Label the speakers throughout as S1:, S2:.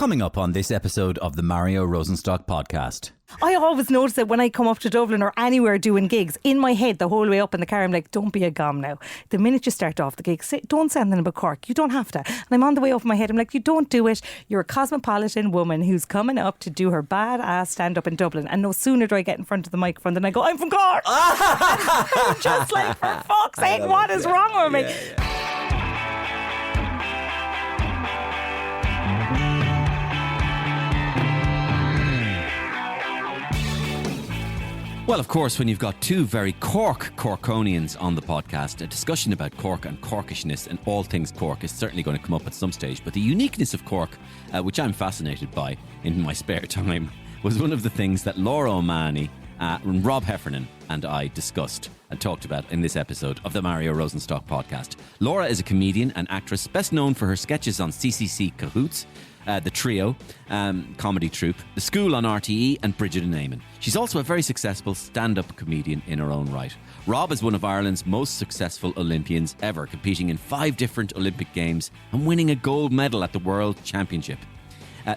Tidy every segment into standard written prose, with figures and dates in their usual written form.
S1: Coming up on this episode of the Mario Rosenstock podcast.
S2: I always notice that when I come up to Dublin or anywhere doing gigs, in my head the whole way up in the car I'm like, don't be a gom now. The minute you start off the gig, don't say anything about Cork. You don't have to. And I'm on the way up in my head, I'm like, you don't do it. You're a cosmopolitan woman who's coming up to do her badass stand-up in Dublin, and no sooner do I get in front of the microphone than I go, I'm from Cork. I'm just like, for fuck's sake, what is wrong with me?
S3: Well, of course, when you've got two very Corkonians on the podcast, a discussion about Cork and Corkishness and all things Cork is certainly going to come up at some stage. But the uniqueness of Cork, which I'm fascinated by in my spare time, was one of the things that Laura O'Mahony, Rob Heffernan and I discussed and talked about in this episode of the Mario Rosenstock podcast. Laura is a comedian and actress best known for her sketches on CCC Cahoots, The Trio, comedy troupe, The School on RTE and Bridget and Eamon. She's also a very successful stand-up comedian in her own right. Rob is one of Ireland's most successful Olympians ever, competing in 5 different Olympic Games and winning a gold medal at the World Championship.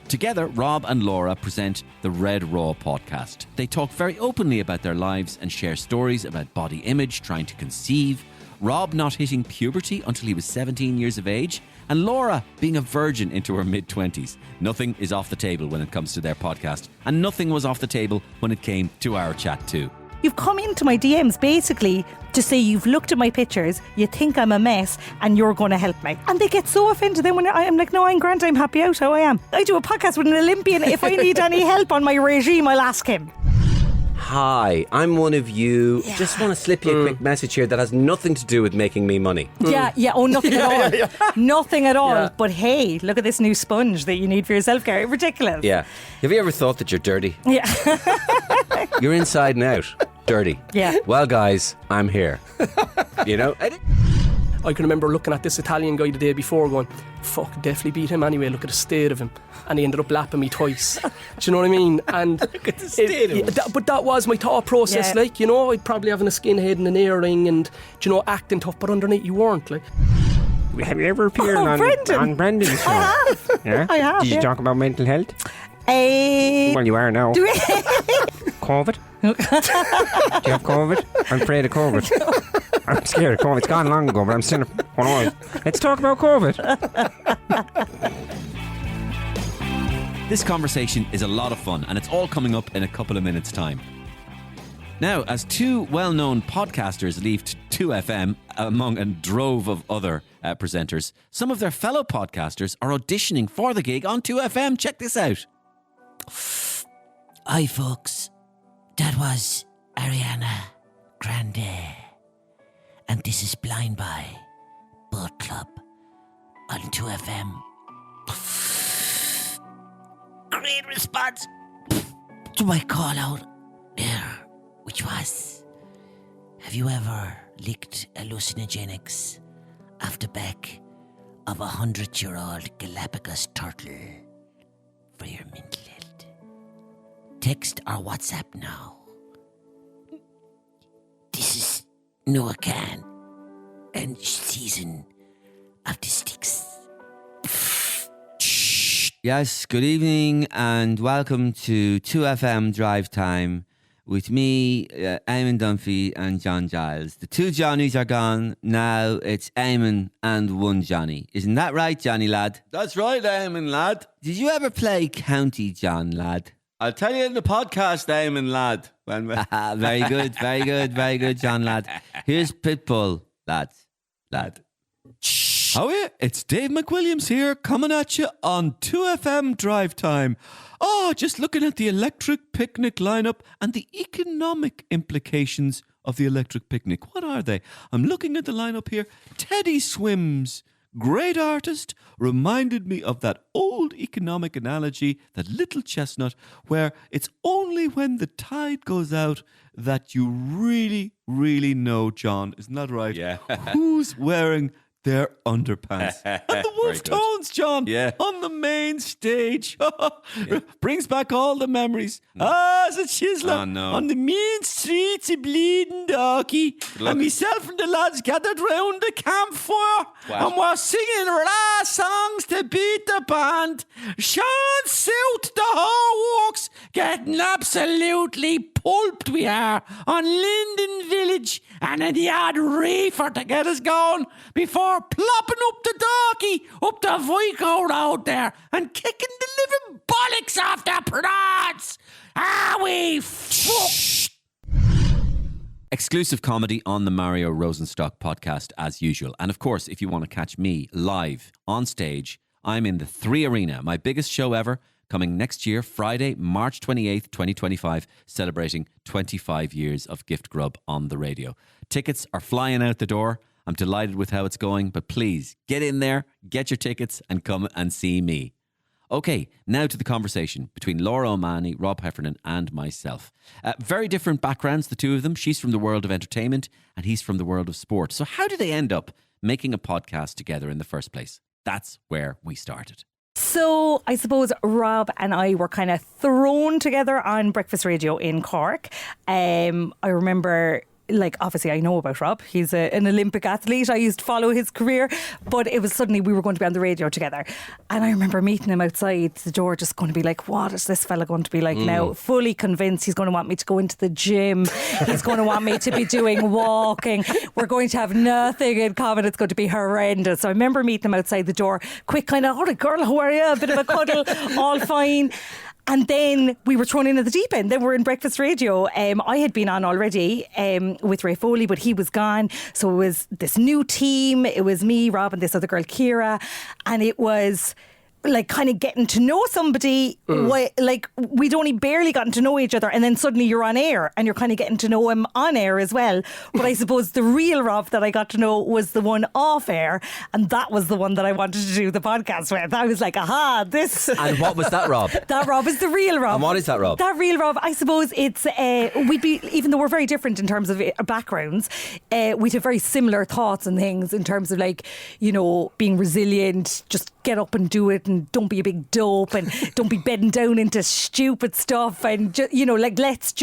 S3: Together, Rob and Laura present the Red Raw podcast. They talk very openly about their lives and share stories about body image, trying to conceive, Rob not hitting puberty until he was 17 years of age, and Laura being a virgin into her mid-20s. Nothing is off the table when it comes to their podcast, and nothing was off the table when it came to our chat too.
S2: You've come into my DMs basically to say you've looked at my pictures, you think I'm a mess, and you're going to help me. And they get so offended then when I'm like, no, I'm grand, I'm happy out how I am. I do a podcast with an Olympian. If I need any help on my regime, I'll ask him.
S4: Hi, I'm one of you. Yeah. Just want to slip you a quick message here that has nothing to do with making me money.
S2: Yeah, oh, nothing at all. Nothing at all. Yeah. But hey, look at this new sponge that you need for your self-care. Ridiculous.
S4: Yeah. Have you ever thought that you're dirty?
S2: Yeah.
S4: You're inside and out. Dirty.
S2: Yeah.
S4: Well, guys, I'm here. You know?
S5: I can remember looking at this Italian guy the day before going, fuck, definitely beat him anyway, look at the state of him. And he ended up lapping me twice. Do you know what I mean? And
S4: look at the state of him.
S5: But that was my thought process,
S2: yeah.
S5: like, you know, I'd probably having a skinhead and an earring and, you know, acting tough, but underneath you weren't, like.
S6: Have you ever appeared on Brendan's show?
S2: I have.
S6: Yeah?
S2: I have.
S6: Did you talk about mental health? Well, you are now. COVID? Do you have COVID? I'm afraid of COVID. I'm scared of COVID. It's gone long ago, but I'm still... Oh no. Let's talk about COVID.
S3: This conversation is a lot of fun, and it's all coming up in a couple of minutes' time. Now, as two well-known podcasters leave 2FM among a drove of other presenters, some of their fellow podcasters are auditioning for the gig on 2FM. Check this out.
S7: Hi folks, that was Ariana Grande, and this is Blind by Boat Club on 2FM. Great response to my call out there, which was, have you ever licked hallucinogenics off the back of 100-year-old Galapagos turtle for your mental health? Text or WhatsApp now. This is Noah Khan and season of the Sticks.
S3: Yes, good evening and welcome to 2FM Drive Time with me, Eamon Dunphy and John Giles. The two Johnnies are gone. Now it's Eamon and one Johnny. Isn't that right, Johnny lad?
S8: That's right, Eamon lad.
S3: Did you ever play County John lad?
S8: I'll tell you in the podcast, Eamon lad.
S3: Very good, very good, very good, John lad. Here's Pitbull, lad.
S8: How are you? It's Dave McWilliams here, coming at you on 2FM Drive Time. Oh, just looking at the electric picnic lineup and the economic implications of the electric picnic. What are they? I'm looking at the lineup here. Teddy Swims, great artist, reminded me of that old economic analogy, that little chestnut, where it's only when the tide goes out that you really, really know, John, isn't that right?
S3: Yeah.
S8: Who's wearing their underpants. And the Wolf Tones, John, on the main stage. Brings back all the memories. As a chiseler on the main streets of bleeding Dalkey. And myself and the lads gathered round the campfire and were singing raw songs to beat the band. Sean South, the whole works, getting absolutely pulped we are on Linden Village and in the odd reefer to get us going before plopping up the Dalkey up the Vico Road there and kicking the living bollocks off the prawns. We fuck.
S3: Exclusive comedy on the Mario Rosenstock podcast as usual. And of course, if you want to catch me live on stage, I'm in the 3 Arena, my biggest show ever, coming next year, Friday, March 28th, 2025, celebrating 25 years of Gift Grub on the radio. Tickets are flying out the door. I'm delighted with how it's going, but please get in there, get your tickets and come and see me. Okay, now to the conversation between Laura O'Mahony, Rob Heffernan and myself. Very different backgrounds, the two of them. She's from the world of entertainment and he's from the world of sport. So how did they end up making a podcast together in the first place? That's where we started.
S2: So I suppose Rob and I were kind of thrown together on breakfast radio in Cork. I remember, like, obviously I know about Rob. He's an Olympic athlete. I used to follow his career, but it was suddenly we were going to be on the radio together. And I remember meeting him outside the door, just going to be like, what is this fella going to be like now? Fully convinced he's going to want me to go into the gym. He's going to want me to be doing walking. We're going to have nothing in common. It's going to be horrendous. So I remember meeting him outside the door. Quick kind of, all right, girl, how are you? A bit of a cuddle, all fine. And then we were thrown in at the deep end. Then we're in breakfast radio. I had been on already with Ray Foley, but he was gone. So it was this new team. It was me, Rob, and this other girl, Ciara. And it was like kind of getting to know somebody. Like we'd only barely gotten to know each other, and then suddenly you're on air and you're kind of getting to know him on air as well. But I suppose the real Rob that I got to know was the one off air, and that was the one that I wanted to do the podcast with. I was like, aha, this.
S4: And what was that Rob?
S2: That Rob is the real Rob.
S4: And what is that Rob?
S2: That real Rob, I suppose it's we'd be, even though we're very different in terms of backgrounds, we'd have very similar thoughts and things in terms of, like, you know, being resilient, just get up and do it, and don't be a big dope, and don't be bedding down into stupid stuff, and you know, like let's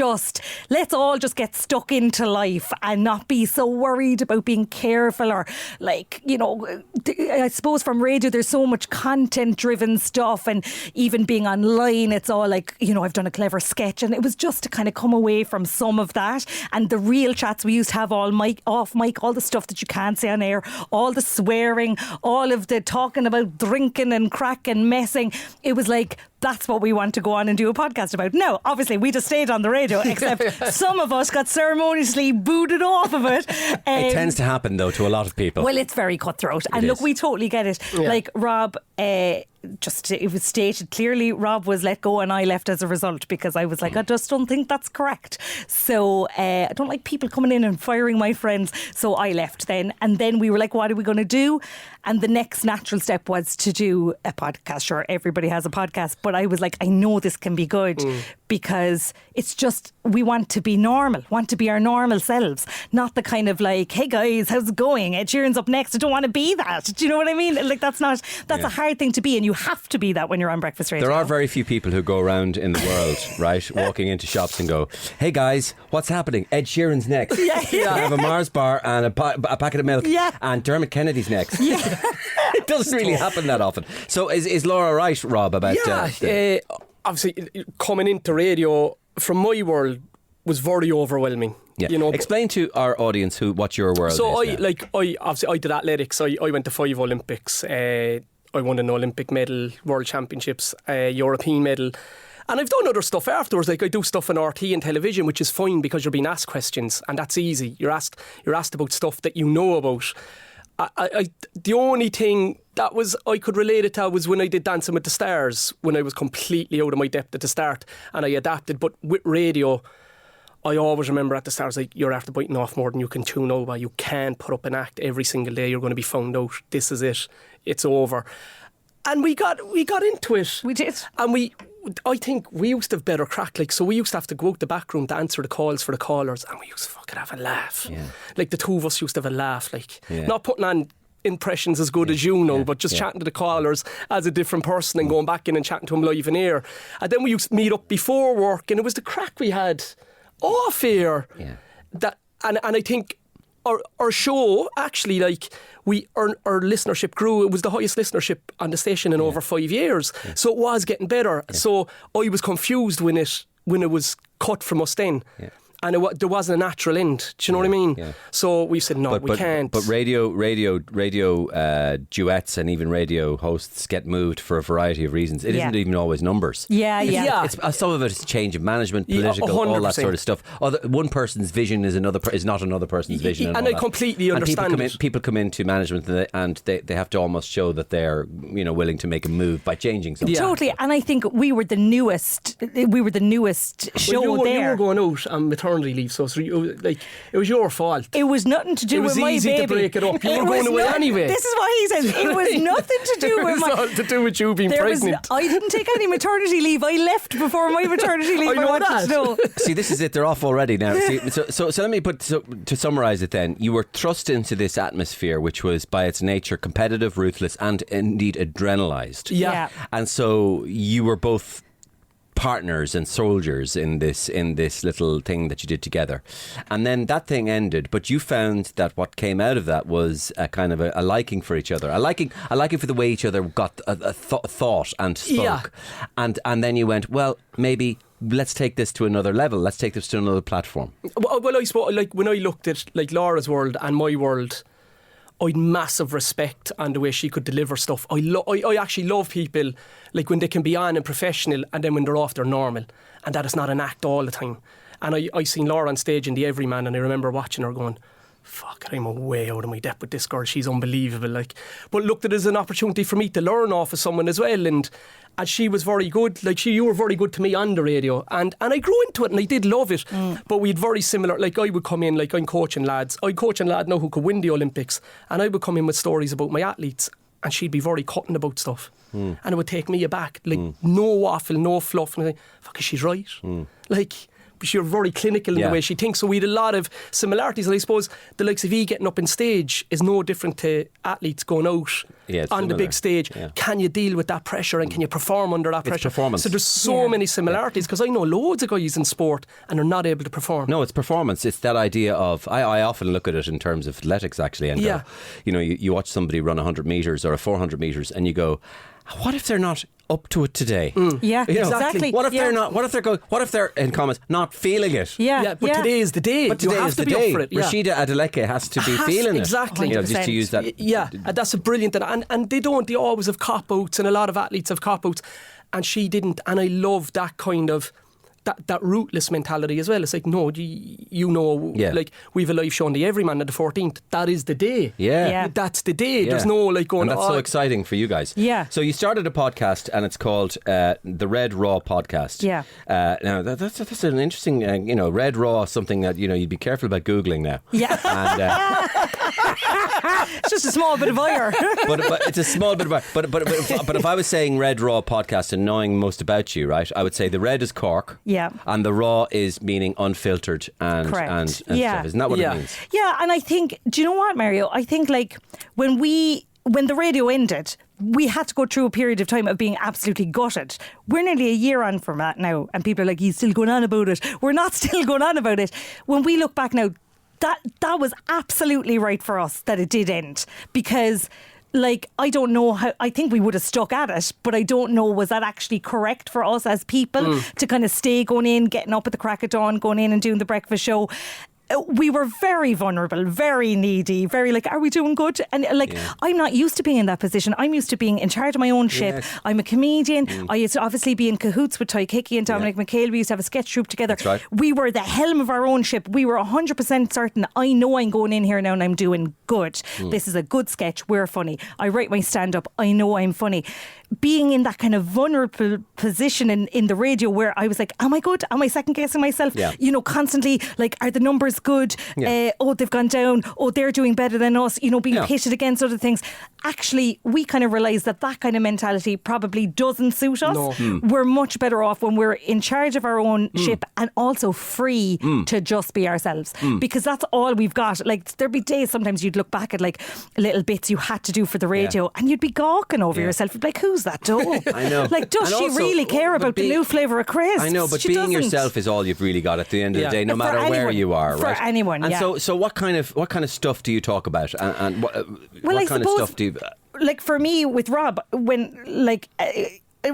S2: all just get stuck into life and not be so worried about being careful, or like, you know, I suppose from radio there's so much content driven stuff, and even being online it's all like, you know, I've done a clever sketch, and it was just to kind of come away from some of that and the real chats we used to have, all mic, off mic, all the stuff that you can't say on air, all the swearing, all of the talking about drinking and crack and messing. It was like, that's what we want to go on and do a podcast about. No, obviously we just stayed on the radio, except some of us got ceremoniously booted off of it.
S4: It tends to happen though to a lot of people.
S2: Well, it's very cutthroat, and look, we totally get it. Like Rob, it was stated clearly Rob was let go and I left as a result, because I was like, I just don't think that's correct. So I don't like people coming in and firing my friends, so I left then. And then we were like, what are we going to do? And the next natural step was to do a podcast. Sure, everybody has a podcast, but I was like, I know this can be good, because it's just, we want to be normal, want to be our normal selves, not the kind of like, hey guys, how's it going? Ed Sheeran's up next. I don't want to be that. Do you know what I mean? Like that's a hard thing to be, and you have to be that when you're on breakfast radio.
S4: There are very few people who go around in the world, right, walking into shops and go, hey guys, what's happening? Ed Sheeran's next. I have a Mars bar and a packet of milk, and Dermot Kennedy's next. It doesn't really happen that often. So is Laura right, Rob, about
S5: obviously coming into radio from my world was very overwhelming. You know,
S4: explain to our audience what your world is.
S5: So I did athletics. I went to 5 Olympics. I won an Olympic medal, World Championships, European medal. And I've done other stuff afterwards. Like I do stuff on RT and television, which is fine because you're being asked questions, and that's easy. You're asked about stuff that you know about. The only thing that was I could relate it to was when I did Dancing with the Stars, when I was completely out of my depth at the start, and I adapted. But with radio, I always remember at the start, like, you're after biting off more than you can chew over. You can't put up an act every single day. You're going to be found out. This is it. It's over. And we got into it.
S2: We did.
S5: And I think we used to have better crack. Like, so we used to have to go out the back room to answer the calls for the callers, and we used to fucking have a laugh. Like the two of us used to have a laugh. Like, not putting on impressions as good as you know, but just chatting to the callers as a different person and going back in and chatting to them live in air. And then we used to meet up before work, and it was the crack we had off air.
S4: Yeah.
S5: That and I think our show actually, like, our listenership grew. It was the highest listenership on the station in over 5 years. So it was getting better. So I was confused when it was cut from us then. Yeah. And there wasn't a natural end. Do you know what I mean? Yeah. So we said, no, we can't.
S4: But radio duets and even radio hosts get moved for a variety of reasons. It isn't even always numbers.
S2: Yeah.
S4: It's, some of it is change of management, political, all that sort of stuff. One person's vision is not another person's vision.
S5: And I completely understand
S4: people come into management and they have to almost show that they're willing to make a move by changing something.
S2: Yeah. Totally. And I think we were the newest show there.
S5: You were going out on maternity leave, so it was your fault.
S2: It was nothing to do with my baby.
S5: It was easy to break it up. You were going away anyway.
S2: This is what he says. It was nothing to do with
S5: all to do with you being pregnant.
S2: I didn't take any maternity leave. I left before my maternity leave. I wanted to know.
S4: See, this is it. They're off already now. See, so let me to summarise it then. You were thrust into this atmosphere which was by its nature competitive, ruthless and indeed adrenalised.
S2: Yeah.
S4: And so you were both partners and soldiers in this little thing that you did together, and then that thing ended, but you found that what came out of that was a kind of a liking for each other, a liking for the way each other got a thought and spoke, and then you went, well, maybe let's take this to another level, let's take this to another platform.
S5: Well, I suppose, like, when I looked at like Laura's world and my world, I had massive respect on the way she could deliver stuff. I actually love people like when they can be on and professional, and then when they're off, they're normal, and that is not an act all the time. And I seen Laura on stage in The Everyman, and I remember watching her going, fuck, I'm way out of my depth with this girl. She's unbelievable. Like, but looked at it as an opportunity for me to learn off of someone as well, and she was very good. Like, you were very good to me on the radio, and I grew into it, and I did love it. But we had very similar. Like, I would come in, like, I'm coaching lads. I coach a lad now who could win the Olympics, and I would come in with stories about my athletes, and she'd be very cutting about stuff, and it would take me aback. Like, no waffle, no fluff, and I think, fuck, is she right? Like, she's very clinical in the way she thinks. So we had a lot of similarities, and I suppose the likes of getting up on stage is no different to athletes going out on the big stage. Can you deal with that pressure, and can you perform under that pressure?
S4: It's performance.
S5: So there's so many similarities, because I know loads of guys in sport and they're not able to perform.
S4: No, it's performance. It's that idea of, I often look at it in terms of athletics actually, and go, you watch somebody run 100 metres or 400 metres and you go, what if they're not up to it today?
S2: Yeah, exactly.
S4: What if they're not? What if they're in comments not feeling it?
S5: But today is the day.
S4: But today
S5: you have
S4: is
S5: to
S4: the
S5: be
S4: day.
S5: up for it.
S4: Rashida Adeleke has to be feeling it.
S5: Exactly.
S4: Just to use that.
S5: And that's a brilliant. And they always have cop-outs, and a lot of athletes have cop-outs, and she didn't. And I love that kind of that rootless mentality as well. It's like, no, like, we've a live show on The Everyman on the 14th. That is the day. That's the day. There's no like going,
S4: and that's so exciting for you guys. So you started a podcast, and it's called the Red Raw Podcast. Now that's an interesting Red Raw, something that you'd be careful about Googling now. And
S2: it's just a small bit of ire.
S4: but it's a small bit of ire. But if I was saying Red Raw Podcast and knowing most about you, right, I would say the red is Cork. And the raw is meaning unfiltered and stuff. Isn't that what it means?
S2: Yeah, and I think, do you know what, Mario? I think, like, when the radio ended, we had to go through a period of time of being absolutely gutted. We're nearly a year on from that now, and people are like, he's still going on about it. We're not still going on about it. When we look back now, that was absolutely right for us that it did end, because, like, I don't know how, I think we would have stuck at it, but I don't know, was that actually correct for us as people to kind of stay going in, getting up at the crack of dawn, going in and doing the breakfast show? We were very vulnerable, very needy, very like, are we doing good? And like, I'm not used to being in that position. I'm used to being in charge of my own ship. I'm a comedian. I used to obviously be in cahoots with Ty Hickey and Dominic McHale. We used to have a sketch troupe together.
S4: That's right.
S2: We were the helm of our own ship. We were 100% certain, I know I'm going in here now and I'm doing good. This is a good sketch. We're funny. I write my stand-up. I know I'm funny. Being in that kind of vulnerable position in the radio, where I was like, am I good? Am I second guessing myself? Constantly like, are the numbers good? Oh, they've gone down. Oh, they're doing better than us. Being pitted against other things. actually we kind of realise that kind of mentality probably doesn't suit us.
S5: No.
S2: We're much better off when we're in charge of our own ship and also free to just be ourselves, because that's all we've got. Like, there'd be days sometimes you'd look back at like little bits you had to do for the radio and you'd be gawking over yourself. You'd be like, who's that doe?
S4: I know.
S2: Like, does she really care about the new flavour of crisps?
S4: I know, but
S2: she
S4: being
S2: doesn't.
S4: yourself is all you've really got at the end of the day, no matter where you are, right?
S2: For anyone,
S4: And so what kind of stuff do you talk about? And what kind of stuff do you...
S2: Like, for me with Rob, when like...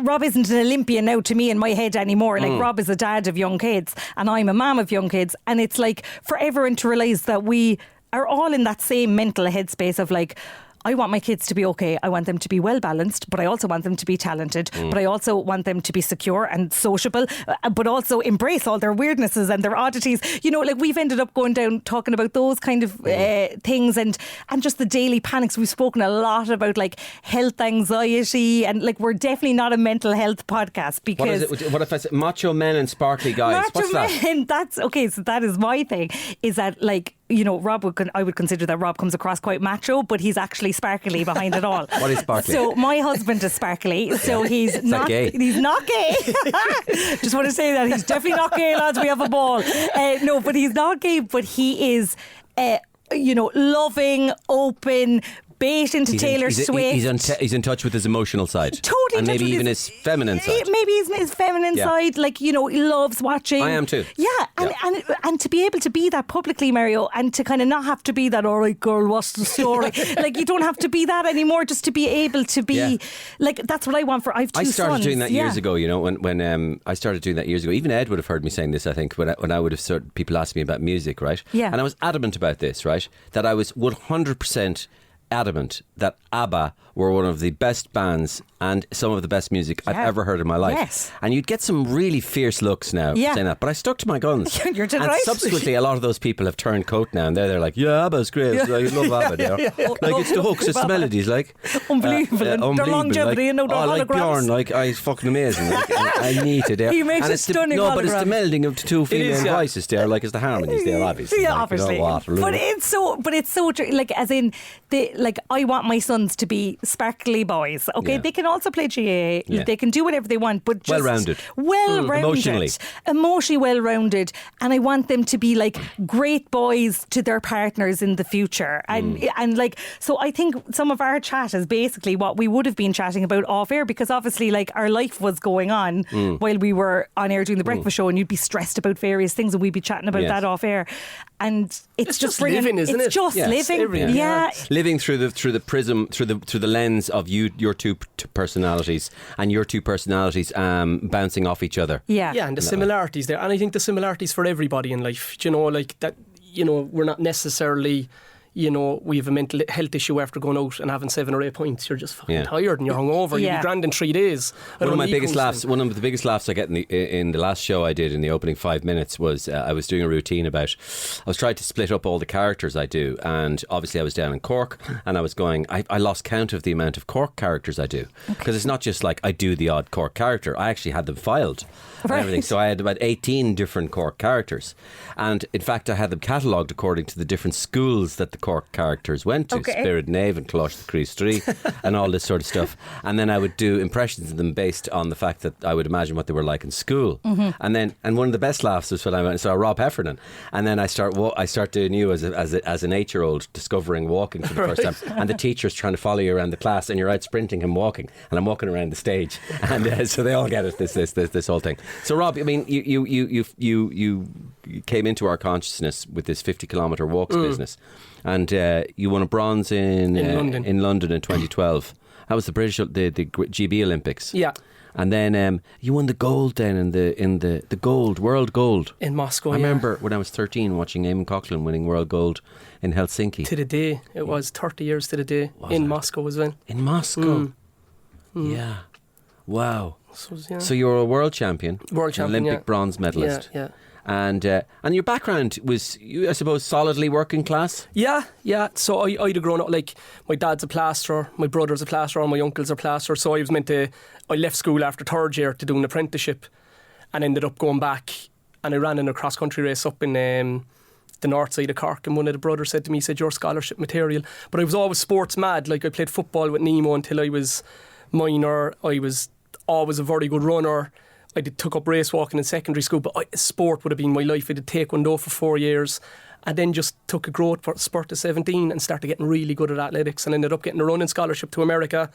S2: Rob isn't an Olympian now to me in my head anymore. Like, Rob is a dad of young kids and I'm a mum of young kids, and it's like for everyone to realise that we are all in that same mental headspace of like, I want my kids to be okay. I want them to be well balanced, but I also want them to be talented. But I also want them to be secure and sociable, but also embrace all their weirdnesses and their oddities. You know, like, we've ended up going down talking about those kind of things and just the daily panics. We've spoken a lot about like health anxiety, and like, we're definitely not a mental health podcast, because
S4: what if I say macho men and sparkly guys? What's that?
S2: Men, that's okay. So that is my thing. Is that like, you know, I would consider that Rob comes across quite macho, but he's actually sparkly behind it all.
S4: What is sparkly?
S2: So my husband is sparkly, so he's not
S4: gay.
S2: He's not gay. Just want to say that he's definitely not gay, lads. We have a ball. No, but he's not gay. But he is, you know, loving, open, bait into Taylor Swift.
S4: He's in touch with his emotional side.
S2: Totally.
S4: And maybe even his feminine side.
S2: Maybe his feminine side. Like, you know, he loves watching.
S4: I am too.
S2: Yeah. And to be able to be that publicly, Mario, and to kind of not have to be that, all right, girl, what's the story? Like, you don't have to be that anymore, just to be able to be, like, that's what I want for, I have two sons.
S4: I started doing that years ago, you know, when I started doing that years ago. Even Ed would have heard me saying this, I think, when I would have people asked me about music, right?
S2: Yeah.
S4: And I was adamant about this, right? That I was 100% adamant that ABBA were one of the best bands and some of the best music I've ever heard in my life.
S2: Yes.
S4: And you'd get some really fierce looks now saying that, but I stuck to my guns.
S2: You're
S4: and
S2: right.
S4: subsequently, a lot of those people have turned coat now, and they're like, yeah, ABBA's great. I love ABBA. Like, it's the hooks, it's the melodies, like
S2: unbelievable. And their longevity, and their holograms.
S4: Like Bjorn, like, it's fucking amazing. Like, I need it there.
S2: He makes a stunning hologram.
S4: No, but it's the melding of the two female voices there, like, it's the harmonies there, obviously.
S2: Yeah,
S4: like,
S2: obviously.
S4: You know what,
S2: but it's so true. Like, as in, like, I want my sons to be sparkly boys. Okay, they can also play GAA. They can do whatever they want, but just well-rounded, emotionally well-rounded. And I want them to be like great boys to their partners in the future. And like, so I think some of our chat is basically what we would have been chatting about off air, because obviously, like, our life was going on while we were on air doing the breakfast show, and you'd be stressed about various things, and we'd be chatting about that off air. And it's just
S5: living, isn't it?
S2: It's just living.
S4: Living through the prism, through the lens of your two personalities, and your two personalities bouncing off each other.
S5: Yeah, and the similarities there. And I think the similarities for everybody in life, you know, like that, you know, we're not necessarily, you know, we have a mental health issue after going out and having 7 or 8 pints. You're just fucking tired and you're hungover. You'll be grand in 3 days. One of the biggest laughs I get in the last show I did in the opening 5 minutes was I was doing a routine about, I was trying to split up all the characters I do, and obviously I was down in Cork, and I was going, I lost count of the amount of Cork characters I do, because it's not just like I do the odd Cork character. I actually had them filed and everything, so I had about 18 different Cork characters, and in fact I had them catalogued according to the different schools that the Cork characters went to, Spirit Nave and Closh the Crease and all this sort of stuff. And then I would do impressions of them based on the fact that I would imagine what they were like in school. And one of the best laughs was when I went and saw Rob Heffernan, and then I start doing you as an 8-year-old discovering walking for the first time, and the teacher's trying to follow you around the class, and you're out sprinting him walking, and I'm walking around the stage, and so they all get it, this whole thing. So Rob, I mean, you came into our consciousness with this 50-kilometre walks business, and you won a bronze in London in 2012. That was the GB Olympics. Yeah.
S4: And then you won the gold then in the world gold
S5: in Moscow.
S4: I remember when I was 13 watching Eamon Coughlin winning world gold in Helsinki.
S5: To the day, it was 30 years to the day in Moscow as well.
S4: In Moscow, yeah, wow. So you were a world champion, Olympic bronze medalist.
S5: Yeah.
S4: And your background was, I suppose, solidly working class?
S5: Yeah. So I'd have grown up, like, my dad's a plasterer, my brother's a plasterer, my uncle's a plasterer. So I left school after 3rd year to do an apprenticeship, and ended up going back, and I ran in a cross-country race up in the north side of Cork, and one of the brothers said to me, he said, "You're scholarship material." But I was always sports mad. Like, I played football with Eamon until I was minor. I was always a very good runner. I took up race walking in secondary school, but sport would have been my life. I did taekwondo for 4 years, and then just took a growth spurt to 17 and started getting really good at athletics, and ended up getting a running scholarship to America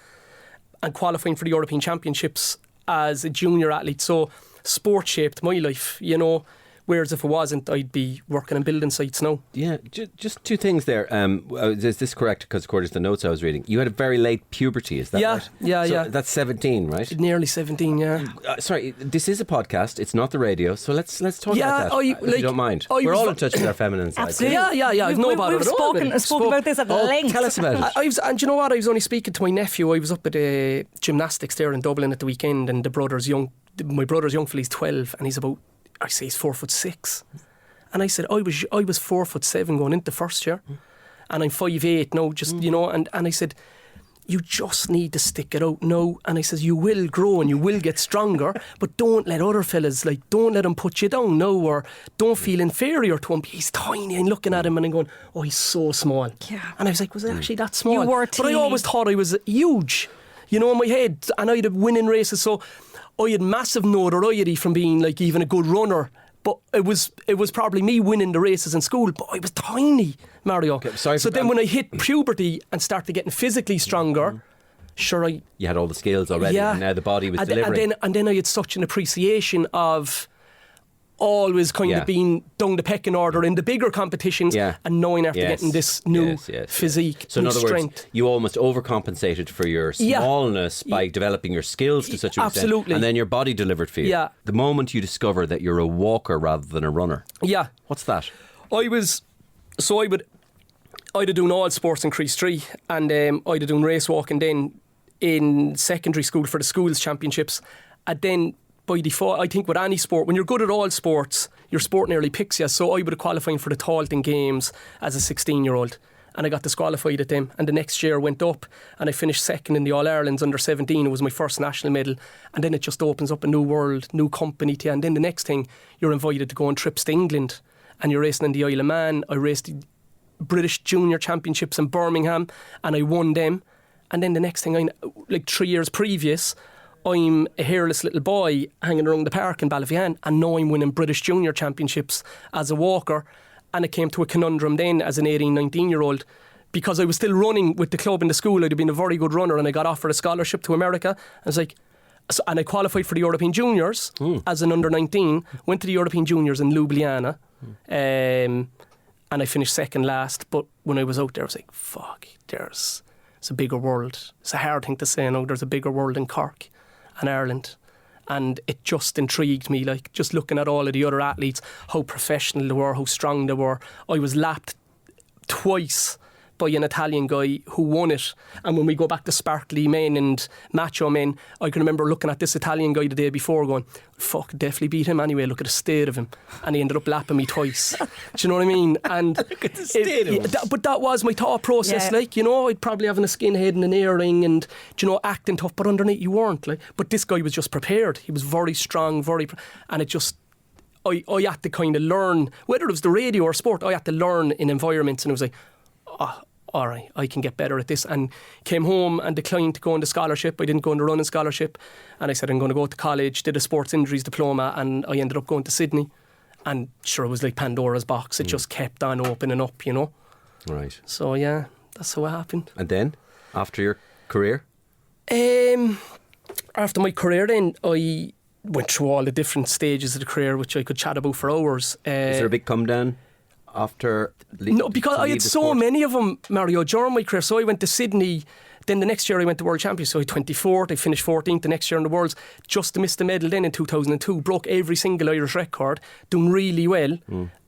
S5: and qualifying for the European Championships as a junior athlete. So sport shaped my life, you know. Whereas if it wasn't, I'd be working in building sites now.
S4: Yeah, just two things there. Is this correct? Because according to the notes I was reading, you had a very late puberty, is that right?
S5: Yeah.
S4: That's 17, right?
S5: Nearly 17, yeah.
S4: Sorry, this is a podcast. It's not the radio, so let's talk about that, if you don't mind. We're all in touch with our feminine side.
S2: Absolutely.
S5: Yeah. I've known about it at all.
S2: We've spoken about this at length.
S4: Tell us about it.
S5: And you know what? I was only speaking to my nephew. I was up at gymnastics there in Dublin at the weekend, and my brother's young fella, he's 12, and he's 4'6". And I said, I was 4'7" going into first year, and I'm 5'8" now, just, you know, and I said, you just need to stick it out now. And I says, you will grow and you will get stronger, but don't let other fellas, like, don't let him put you down now, or don't feel inferior to him. He's tiny. I'm looking at him and I'm going, oh, he's so small.
S2: Yeah.
S5: And I was like, was it actually that small?
S2: You were
S5: but I always thought I was huge, you know, in my head, and I'd have winning races. So I had massive notoriety from being like even a good runner. But it was probably me winning the races in school, but I was tiny, Mario.
S4: Okay,
S5: so then when I hit puberty and started getting physically stronger,
S4: you had all the skills already, and now the body was delivering.
S5: And then I had such an appreciation of always kind of being down the pecking order in the bigger competitions, and knowing after getting this new physique,
S4: so in other
S5: strength.
S4: words, you almost overcompensated for your smallness by developing your skills to such an extent.
S5: Absolutely.
S4: And then your body delivered for you.
S5: Yeah.
S4: The moment you discover that you're a walker rather than a runner.
S5: Yeah.
S4: What's that?
S5: I'd have done all sports in Crease 3, and I'd have done race walking then in secondary school for the schools championships, and then by default, I think with any sport, when you're good at all sports, your sport nearly picks you. So I would have qualified for the Taunton Games as a 16-year-old, and I got disqualified at them, and the next year went up and I finished second in the All-Irelands under 17. It was my first national medal, and then it just opens up a new world, new company to you. And then the next thing, you're invited to go on trips to England, and you're racing in the Isle of Man. I raced the British Junior Championships in Birmingham, and I won them. And then the next thing, like 3 years previous, I'm a hairless little boy hanging around the park in Ballyvian, and now I'm winning British Junior Championships as a walker. And it came to a conundrum then as an 18, 19-year-old, because I was still running with the club in the school. I'd have been a very good runner, and I got offered a scholarship to America. I was like, and I qualified for the European Juniors as an under-19, went to the European Juniors in Ljubljana, and I finished second last. But when I was out there, I was like, fuck, it's a bigger world. It's a hard thing to say now, there's a bigger world in Cork and Ireland. And it just intrigued me, like, just looking at all of the other athletes, how professional they were, how strong they were. I was lapped twice by an Italian guy who won it. And when we go back to sparkly men and macho men, I can remember looking at this Italian guy the day before going, fuck, definitely beat him anyway, look at the state of him. And he ended up lapping me twice. Do you know what I mean? And
S4: look at the state of him.
S5: But that was my thought process, like, you know, I'd probably having a skinhead and an earring and, you know, acting tough, but underneath you weren't. Like, but this guy was just prepared. He was very strong, and it just, I had to kind of learn, whether it was the radio or sport, I had to learn in environments, and it was like, all right, I can get better at this. And came home and declined to go on the scholarship. I didn't go on the running scholarship, and I said I'm going to go to college, did a sports injuries diploma, and I ended up going to Sydney. And sure, it was like Pandora's box. It just kept on opening up, you know.
S4: Right.
S5: So yeah, that's how it happened.
S4: And then, after your career?
S5: After my career then, I went through all the different stages of the career, which I could chat about for hours.
S4: Is there a big come down after?
S5: No, because I had so many of them, Mario, during my career. So I went to Sydney. Then the next year I went to World Champions, so I 24th, I finished 14th the next year in the Worlds, just to miss the medal then in 2002, broke every single Irish record, doing really well.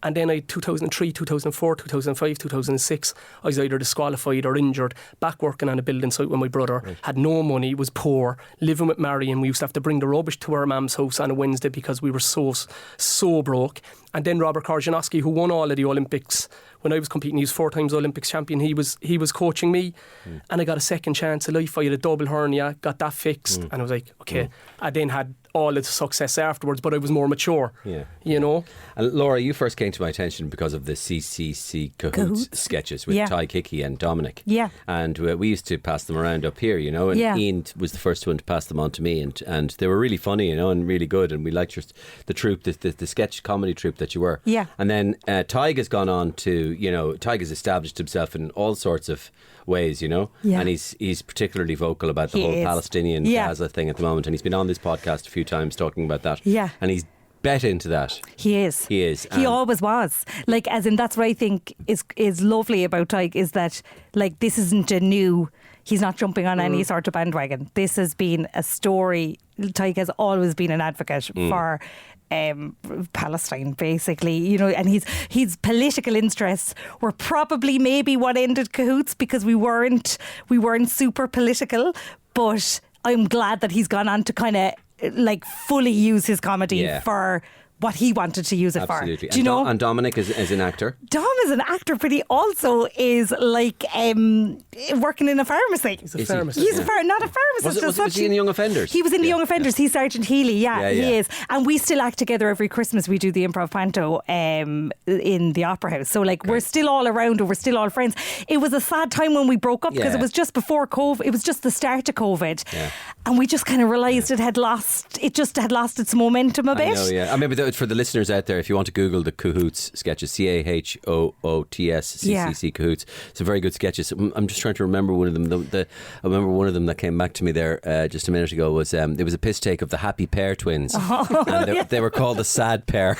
S5: And then I 2003, 2004, 2005, 2006, I was either disqualified or injured, back working on a building site with my brother, had no money, was poor, living with Marion. We used to have to bring the rubbish to our mum's house on a Wednesday because we were so broke. And then Robert Korjanowski, who won all of the Olympics, when I was competing, he was 4 times Olympics champion, he was coaching me, and I got a second chance of life. I had a double hernia, got that fixed, and I was like, okay. I then had all the success afterwards, but I was more mature.
S4: Yeah.
S5: You know?
S4: And Laura, you first came to my attention because of the CCC Cahoots sketches with Ty Kickey and Dominic.
S2: Yeah.
S4: And we used to pass them around up here, you know, and Ian was the first one to pass them on to me, and they were really funny, you know, and really good, and we liked the troupe, the sketch comedy troupe that you were.
S2: Yeah.
S4: And then Tyg has gone on to, you know, Tyg has established himself in all sorts of ways, you know, and he's particularly vocal about the whole Palestinian Gaza thing at the moment, and he's been on this podcast a few times talking about that.
S2: Yeah.
S4: And he's bet into that.
S2: He is. He always was. Like, as in, that's what I think is lovely about Tyg, is that, like, this isn't a new... He's not jumping on any sort of bandwagon. This has been a story. Tyg has always been an advocate for Palestine, basically, you know, and his political interests were probably maybe what ended Cahoots, because we weren't super political, but I'm glad that he's gone on to kind of like fully use his comedy for what he wanted to use it for.
S4: Absolutely.
S2: Do you know?
S4: And Dominic is an actor.
S2: Dom is an actor, but he also is like working in a pharmacy.
S5: He's a pharmacist.
S2: He's not a pharmacist.
S4: Was he in Young Offenders?
S2: He was in the Young Offenders. He's Sergeant Healy. He is. And we still act together every Christmas. We do the improv panto in the Opera House. So like we're still all around, and we're still all friends. It was a sad time when we broke up, because it was just before COVID. It was just the start of COVID, and we just kind of realised it had lost its momentum a bit.
S4: I know, yeah. I mean, for the listeners out there, if you want to Google the Cahoots sketches, CAHOOTS CCC Cahoots, some very good sketches. I'm just trying to remember one of them. I remember one of them that came back to me there just a minute ago was there was a piss take of the Happy Pair twins, and they were called the Sad Pair.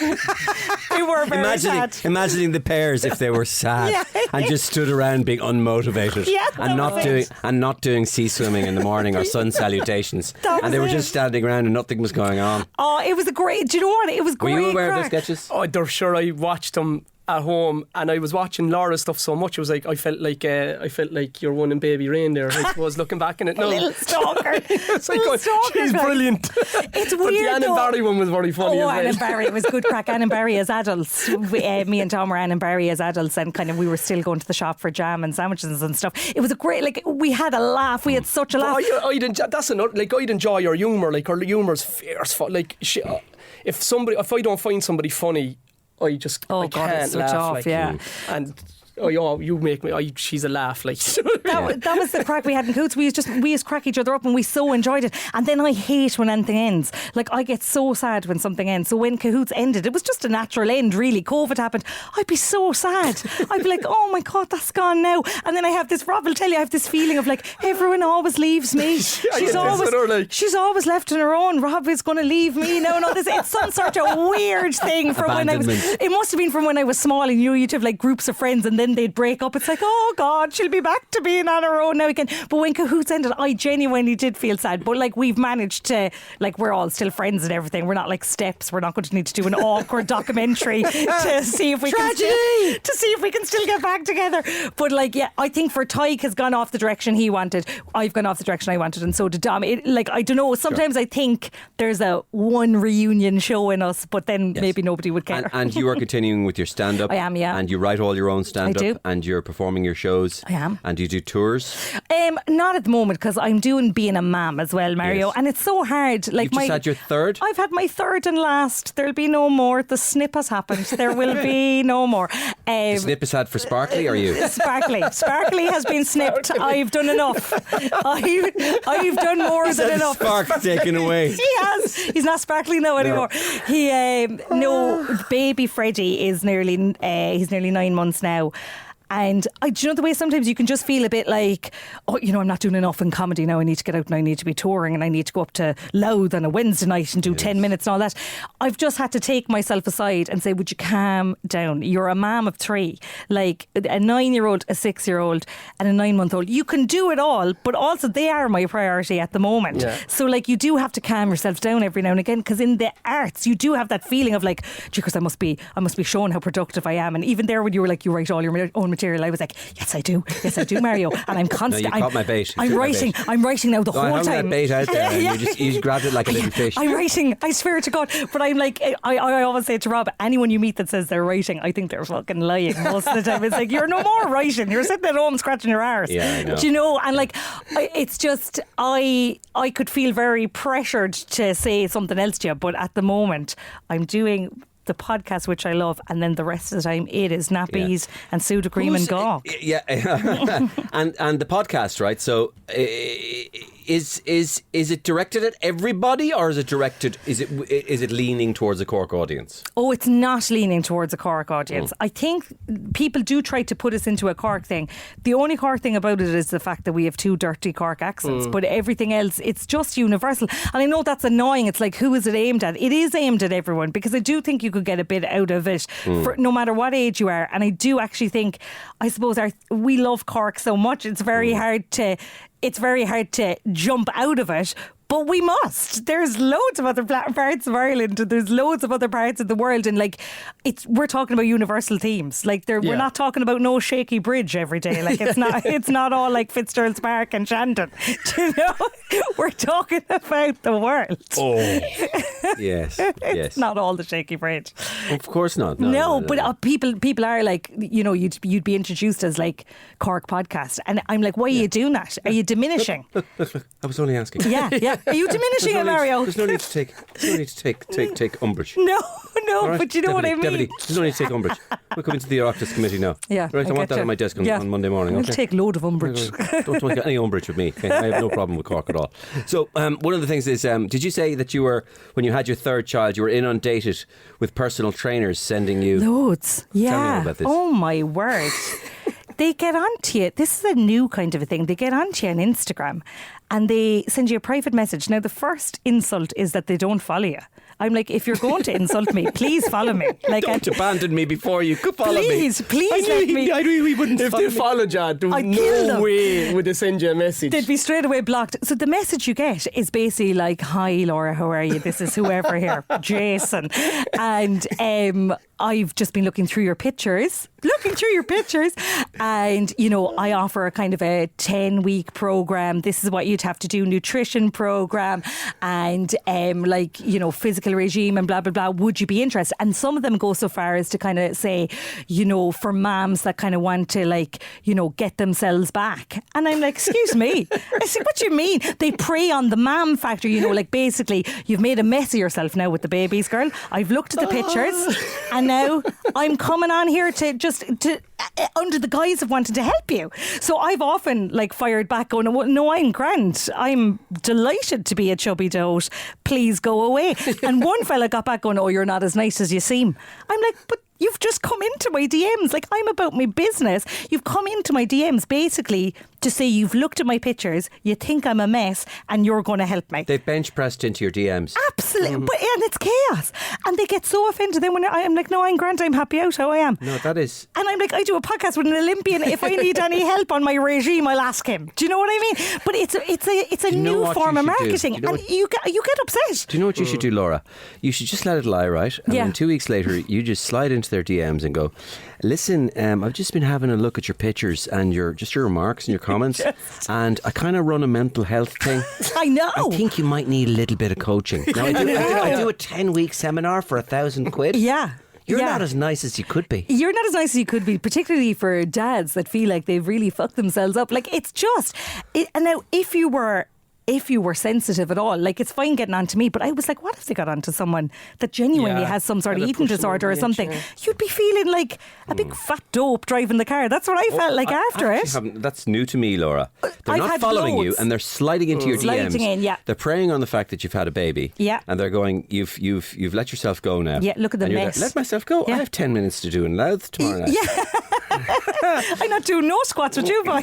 S2: They were very sad.
S4: Imagining the pairs if they were sad and just stood around being unmotivated and not doing sea swimming in the morning or sun salutations, and they were just standing around and nothing was going on.
S2: Oh, it was a great. Do you know what? It was great.
S4: Were you aware of those sketches?
S5: Oh, they're sure. I watched them at home, and I was watching Laura's stuff so much. It was like I felt like you're one in Baby Rain there. I was looking back in it. No,
S2: little stalker.
S5: It's like, she's brilliant.
S2: It's
S5: but
S2: weird.
S5: The Anne and Barry one was very funny.
S2: Oh,
S5: as well.
S2: Anne and Barry, it was good crack. Anne and Barry as adults. Me and Tom were Anne and Barry as adults, and kind of we were still going to the shop for jam and sandwiches and stuff. It was a great. Like, we had a laugh. We had such a laugh.
S5: That's another. Like, I'd enjoy her humour. Like, her humour's fierce. Like, if I don't find somebody funny, I can't
S2: switch
S5: laugh.
S2: off,
S5: like,
S2: and
S5: you make me. She's a laugh. Like
S2: that was the crack we had in Coots. We used to crack each other up, and we so enjoyed it. And then I hate when anything ends. Like, I get so sad when something ends. So when Cahoots ended, it was just a natural end. Really, COVID happened. I'd be so sad. I'd be like, oh my God, that's gone now. And then I have this. Rob will tell you, I have this feeling of like everyone always leaves me. She's always left on her own. Rob is going to leave me now. And all this. It's some sort of weird thing from when I was. It must have been from when I was small, and you'd have like groups of friends, and then they'd break up. It's like, oh God, she'll be back to being on her own now again. But when Cahoots ended, I genuinely did feel sad. But like, we've managed to, like, we're all still friends and everything. We're not like steps. We're not going to need to do an awkward documentary to see if we can still get back together. But like, yeah, I think for Tyke has gone off the direction he wanted. I've gone off the direction I wanted, and so did Dom. Like, I don't know. Sometimes I think there's a one reunion show in us, but then maybe nobody would care.
S4: And you are continuing with your stand-up.
S2: I am, yeah.
S4: And you write all your own stand-up.
S2: I do.
S4: And you're performing your shows.
S2: I am.
S4: And do you do tours?
S2: Not at the moment, because I'm doing Being a Mam as well, Mario.
S4: Yes.
S2: And it's so hard. Like,
S4: You've just had your third?
S2: I've had my third and last. There'll be no more. The snip has happened. There will be no more.
S4: The snip is had for Sparkly, are you?
S2: Sparkly has been snipped. I've done enough. I've done more than enough.
S4: Spark taken away.
S2: He has. He's not Sparkly now anymore. No. Baby Freddie is he's nearly 9 months now. And do you know the way sometimes you can just feel a bit like, oh, you know, I'm not doing enough in comedy now. I need to get out and I need to be touring and I need to go up to Louth on a Wednesday night and do 10 minutes and all that. I've just had to take myself aside and say, would you calm down? You're a mom of 3, like a 9-year-old, a 6-year-old and a 9-month-old. You can do it all, but also they are my priority at the moment. Yeah. So like, you do have to calm yourself down every now and again, because in the arts you do have that feeling of like, because I must be showing how productive I am. And even there when you were like, you write all your own material, material. I was like, yes, I do, Mario, and I'm constant.
S4: No, you caught my bait.
S2: I'm writing now the whole
S4: I hung
S2: time.
S4: that bait out there, and you just grabbed it like a little fish.
S2: I'm writing. I swear to God, but I'm like, I always say to Rob, anyone you meet that says they're writing, I think they're fucking lying most of the time. It's like, you're no more writing. You're sitting at home scratching your arse.
S4: Yeah, I know.
S2: Do you know? And like, it's just I could feel very pressured to say something else to you, but at the moment I'm doing the podcast, which I love, and then the rest of the time it is nappies and pseudo cream and gawk.
S4: Yeah, and the podcast, right? So is it directed at everybody, or is it directed? Is it leaning towards a Cork audience?
S2: Oh, it's not leaning towards a Cork audience. I think people do try to put us into a Cork thing. The only Cork thing about it is the fact that we have 2 dirty Cork accents, but everything else, it's just universal. And I know that's annoying. It's like, who is it aimed at? It is aimed at everyone, because I do think you could get a bit out of it for no matter what age you are. And I do actually think, I suppose we love Cork so much, it's very hard to jump out of it. But we must. There's loads of other parts of Ireland, and there's loads of other parts of the world, and like, we're talking about universal themes. Like, we're not talking about no shaky bridge every day. Like, it's not all like Fitzgerald's Park and Shandon. Do you know? We're talking about the world.
S4: Oh, yes.
S2: It's not all the shaky bridge.
S4: Of course not.
S2: No. But people are like, you know, you'd be introduced as like Cork podcast, and I'm like, why are you doing that? Are you diminishing?
S4: Look, I was only asking.
S2: Yeah. Are you diminishing it, Mario?
S4: There's no need to take umbrage.
S2: No,
S4: right?
S2: but you know what I mean.
S4: Definitely. There's no need to take umbrage. We're coming to the Oireachtas committee now.
S2: Yeah,
S4: right. I want that on my desk on Monday morning.
S2: We'll take load of umbrage.
S4: Don't get any umbrage with me. Okay? I have no problem with Cork at all. So one of the things is, did you say that you were, when you had your third child, you were inundated with personal trainers sending you
S2: loads? Yeah.
S4: Tell me about this.
S2: Oh my word. They get onto you. This is a new kind of a thing. They get onto you on Instagram and they send you a private message. Now, the first insult is that they don't follow you. I'm like, if you're going to insult me, please follow me. Like,
S4: don't abandon me before you could follow me.
S2: Please let me.
S4: I knew he wouldn't.
S5: If they followed you, there was no way would they send you a message.
S2: They'd be straight away blocked. So the message you get is basically like, hi Laura, how are you? This is whoever here, Jason. And I've just been looking through your pictures. And, you know, I offer a kind of a 10-week program. This is what you'd have to do, nutrition program and like, you know, physical regime and blah, blah, blah. Would you be interested? And some of them go so far as to kind of say, you know, for moms that kind of want to, like, you know, get themselves back. And I'm like, excuse me. I said, what do you mean? They prey on the mom factor, you know, like basically you've made a mess of yourself now with the babies, girl. I've looked at the pictures and now I'm coming on here to under the guise of wanting to help you. So I've often like fired back going, no, I'm grand. I'm delighted to be a chubby dote. Please go away. And one fella got back going, oh, you're not as nice as you seem. I'm like, but you've just come into my DMs. Like, I'm about my business. You've come into my DMs basically to say you've looked at my pictures, you think I'm a mess, and you're going to help me.
S4: They've bench pressed into your DMs.
S2: Absolutely. And it's chaos. And they get so offended. Then when I'm like, no, I'm grand, I'm happy out how I am.
S4: No, that is.
S2: And I'm like, I do a podcast with an Olympian. If I need any help on my regime, I'll ask him. Do you know what I mean? But it's a new form of marketing. You get upset.
S4: Do you know what you should do, Laura? You should just let it lie, right? And then 2 weeks later, you just slide into their DMs and go, listen, I've just been having a look at your pictures and your remarks and your comments, and I kind of run a mental health thing.
S2: I know.
S4: I think you might need a little bit of coaching. Now, I do a 10-week seminar for £1,000.
S2: Yeah.
S4: You're not as nice as you could be.
S2: You're not as nice as you could be, particularly for dads that feel like they've really fucked themselves up. Like, it's just... And now, if you were sensitive at all, like, it's fine getting on to me, but I was like, what if they got onto someone that genuinely has some sort of eating disorder or something? You'd be feeling like a big fat dope driving the car. That's what I felt like after it. That's
S4: new to me, Laura. They're not following you and they're sliding into your DMs.
S2: Sliding in,
S4: They're preying on the fact that you've had a baby.
S2: Yeah.
S4: And they're going, you've let yourself go now.
S2: Yeah, look at the mess.
S4: Let myself go. Yeah. I have 10 minutes to do in Louth tomorrow night.
S2: Yeah. I'm not doing no squats with you, boy.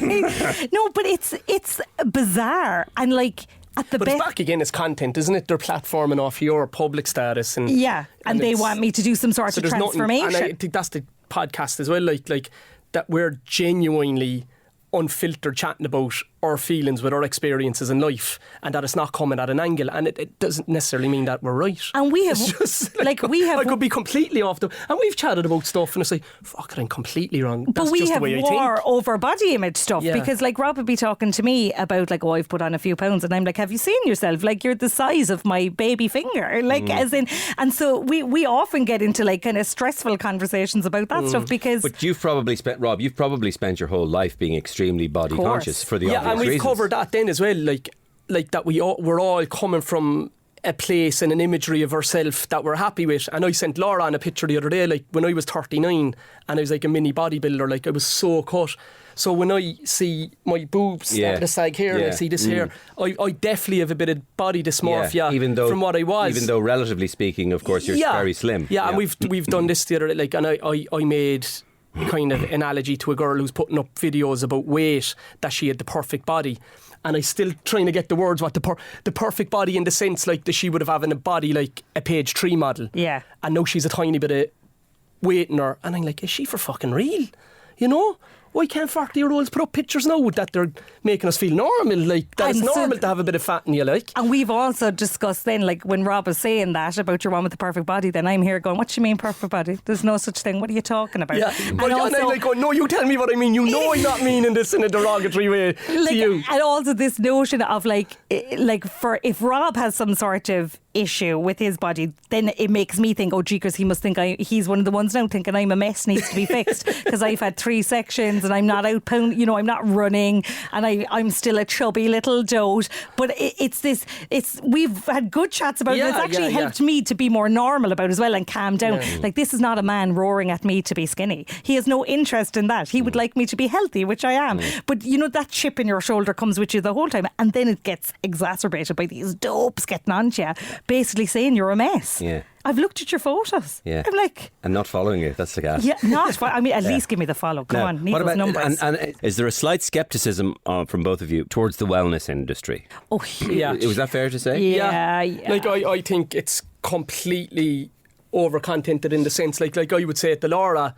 S2: No, but it's bizarre and like...
S5: But it's back again as content, isn't it? They're platforming off your public status. And
S2: they want me to do some sort of transformation.
S5: And I think that's the podcast as well, like that we're genuinely unfiltered chatting about our feelings with our experiences in life, and that it's not coming at an angle, and it doesn't necessarily mean that we're right.
S2: And we have,
S5: it's just, I could be completely off and we've chatted about stuff, and it's like, fuck it, I'm completely wrong. That's
S2: but we
S5: just
S2: have
S5: the way I
S2: war
S5: think.
S2: over body image stuff, because like Rob would be talking to me about like, oh, I've put on a few pounds, and I'm like, have you seen yourself? Like, you're the size of my baby finger, like as in, and so we often get into like kind of stressful conversations about that stuff, because.
S4: But you've probably spent your whole life being extremely body conscious for the obvious
S5: and we've
S4: reasons.
S5: covered that then as well, like that we're all coming from a place and an imagery of ourselves that we're happy with. And I sent Laura on a picture the other day, like when I was 39 and I was like a mini bodybuilder, like I was so cut. So when I see my boobs starting to sag here and I see this here, I definitely have a bit of body dysmorphia from what I was.
S4: Even though relatively speaking, of course, you're very slim.
S5: Yeah, and we've done this the other day, like, and I made kind of analogy to a girl who's putting up videos about weight, that she had the perfect body. And I still trying to get the words what the perfect body, in the sense like that she would have having a body like a page 3 model.
S2: Yeah.
S5: And now she's a tiny bit of weight in her, and I'm like, is she for fucking real? You know? Why can't 40-year-olds put up pictures now that they're making us feel normal? Like, that it's normal to have a bit of fat in you, like.
S2: And we've also discussed then, like, when Rob was saying that about your one with the perfect body, then I'm here going, what do you mean perfect body? There's no such thing. What are you talking about?
S5: Yeah, and I'm like going, no, you tell me what I mean. You know I'm not meaning this in a derogatory way to you.
S2: And also this notion of like for if Rob has some sort of issue with his body, then it makes me think, oh, jeekers, he must think he's one of the ones now thinking I'm a mess, needs to be fixed, because I've had 3 sections and I'm not out pound, you know, I'm not running, and I'm still a chubby little dote. But we've had good chats about it. It's actually helped me to be more normal about it as well and calm down. Like, this is not a man roaring at me to be skinny. He has no interest in that. He would like me to be healthy, which I am. But you know, that chip in your shoulder comes with you the whole time, and then it gets exacerbated by these dopes getting on to you, basically saying you're a mess.
S4: Yeah.
S2: I've looked at your photos.
S4: Yeah.
S2: I'm like...
S4: And not following you, that's the gas.
S2: Yeah, at least give me the follow. Come on, need those numbers.
S4: And is there a slight scepticism from both of you towards the wellness industry?
S2: Oh, huge.
S5: Yeah.
S4: Was that fair to say?
S2: Yeah.
S5: Like, I think it's completely over-contented, in the sense, like I would say to Laura,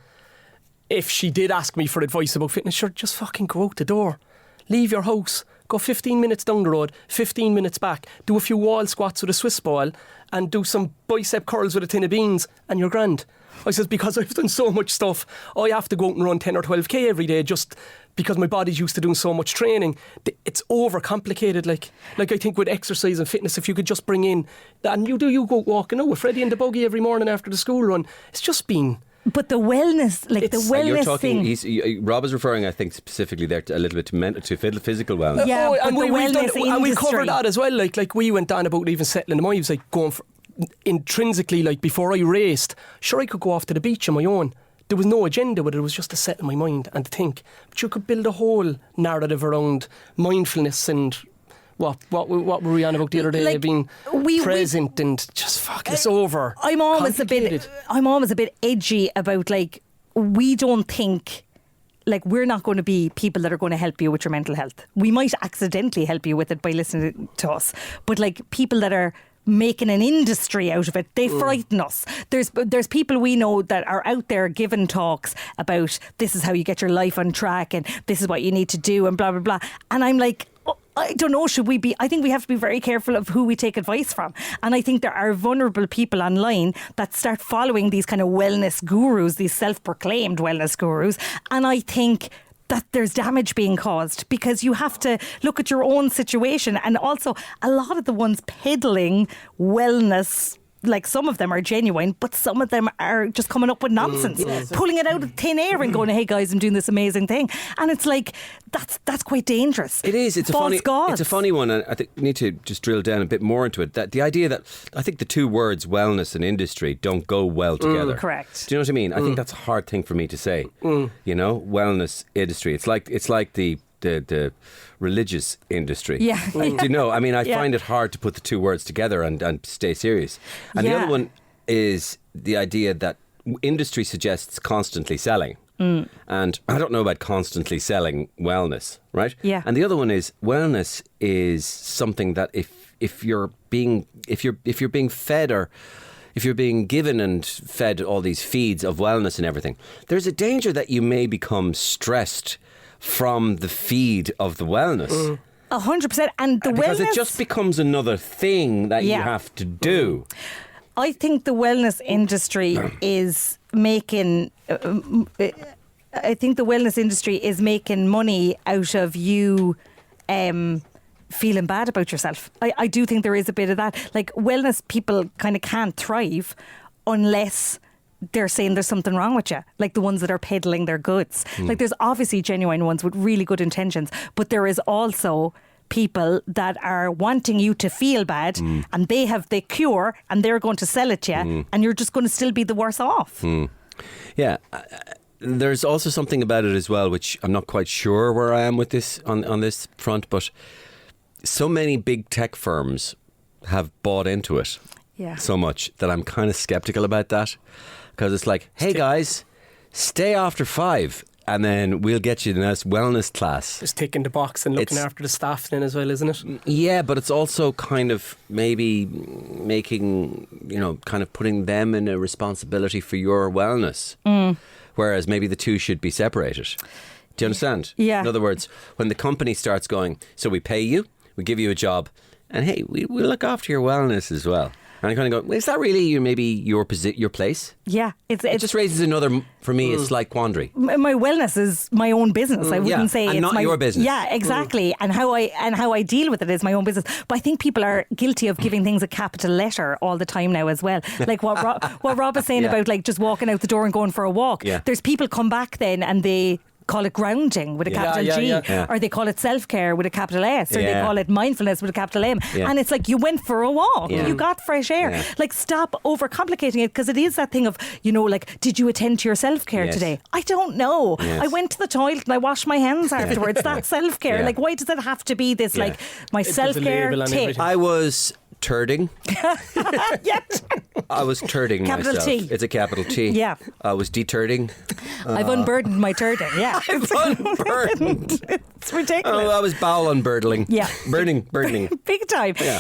S5: if she did ask me for advice about fitness, sure, just fucking go out the door. Leave your house. Go 15 minutes down the road, 15 minutes back, do a few wall squats with a Swiss ball, and do some bicep curls with a tin of beans, and you're grand. I says, because I've done so much stuff, I have to go out and run 10 or 12k every day just because my body's used to doing so much training. It's overcomplicated. Like I think with exercise and fitness, if you could just bring in, and you go walking out with Freddie in the buggy every morning after the school run, it's just been...
S2: But the wellness,
S4: you're talking,
S2: thing.
S4: Rob is referring, I think, specifically there to a little bit to physical wellness.
S2: Yeah,
S5: and we covered
S2: industry.
S5: that as well. Like we went on about even settling them. I was like going for, intrinsically, like before I raced, sure, I could go off to the beach on my own. There was no agenda with it. It was just to settle my mind and to think. But you could build a whole narrative around mindfulness and. What were we on about the other day? Like, being present and just fuck it's over.
S2: I'm always a bit edgy about, like, we don't think, like, we're not going to be people that are going to help you with your mental health. We might accidentally help you with it by listening to us, but like people that are making an industry out of it, they frighten us. There's people we know that are out there giving talks about this is how you get your life on track and this is what you need to do and blah blah blah, and I'm like, I don't know, should we be? I think we have to be very careful of who we take advice from. And I think there are vulnerable people online that start following these kind of wellness gurus, these self-proclaimed wellness gurus. And I think that there's damage being caused because you have to look at your own situation. And also, a lot of the ones peddling wellness, like, some of them are genuine, but some of them are just coming up with nonsense, pulling it out of thin air and going, hey guys, I'm doing this amazing thing. And it's like, that's quite dangerous.
S4: It is. It's
S2: False gods.
S4: It's a funny one, and I think we need to just drill down a bit more into it. That the idea that I think the two words wellness and industry don't go well together.
S2: Correct.
S4: Do you know what I mean? I think that's a hard thing for me to say. You know, wellness, industry. It's like the religious industry.
S2: Yeah.
S4: Do you know? I mean, I find it hard to put the two words together and stay serious. And the other one is the idea that industry suggests constantly selling. And I don't know about constantly selling wellness, right?
S2: Yeah.
S4: And the other one is wellness is something that if you're being fed or if you're being given and fed all these feeds of wellness and everything, there's a danger that you may become stressed from the feed of the wellness.
S2: 100%. And the
S4: because
S2: wellness,
S4: it just becomes another thing that you have to do.
S2: I think the wellness industry is making. I think the wellness industry is making money out of you feeling bad about yourself. I do think there is a bit of that. Like, wellness people kind of can't thrive unless they're saying there's something wrong with you, like the ones that are peddling their goods. Like, there's obviously genuine ones with really good intentions, but there is also people that are wanting you to feel bad, and they have the cure and they're going to sell it to you, and you're just going to still be the worse off.
S4: Yeah. There's also something about it as well, which I'm not quite sure where I am with this on this front, but so many big tech firms have bought into it so much that I'm kind of skeptical about that, because it's like, hey guys, stay after 5 and then we'll get you the nice wellness class.
S5: Just ticking the box and looking after the staff then as well, isn't it?
S4: Yeah, but it's also kind of maybe making, kind of putting them in a responsibility for your wellness. Whereas maybe the two should be separated. Do you understand?
S2: Yeah.
S4: In other words, when the company starts going, so we pay you, we give you a job, and hey, we look after your wellness as well. And I kind of go, well, is that really your place?
S2: Yeah.
S4: It just raises another, for me, a slight quandary.
S2: My wellness is my own business. I wouldn't say
S4: and
S2: it's
S4: not your business.
S2: Yeah, exactly. And how I deal with it is my own business. But I think people are guilty of giving things a capital letter all the time now as well. Like what Rob is saying about like just walking out the door and going for a walk.
S4: Yeah.
S2: There's people come back then and they call it grounding with a capital G, or they call it self-care with a capital S, or they call it mindfulness with a capital M. And it's like, you went for a walk, you got fresh air. Like, stop overcomplicating it, because it is that thing of, like, did you attend to your self-care today? I don't know. I went to the toilet and I washed my hands afterwards. That's self-care. Like, why does it have to be this, like, my self-care tip?
S4: I was turding. I was turding
S2: capital
S4: myself.
S2: T.
S4: It's a capital T.
S2: Yeah.
S4: I was deturding.
S2: I've unburdened my turding. Yeah.
S4: I've unburdened.
S2: It's ridiculous.
S4: Oh, I was bowel unburdening.
S2: Yeah.
S4: Burdening.
S2: Big time.
S4: Yeah.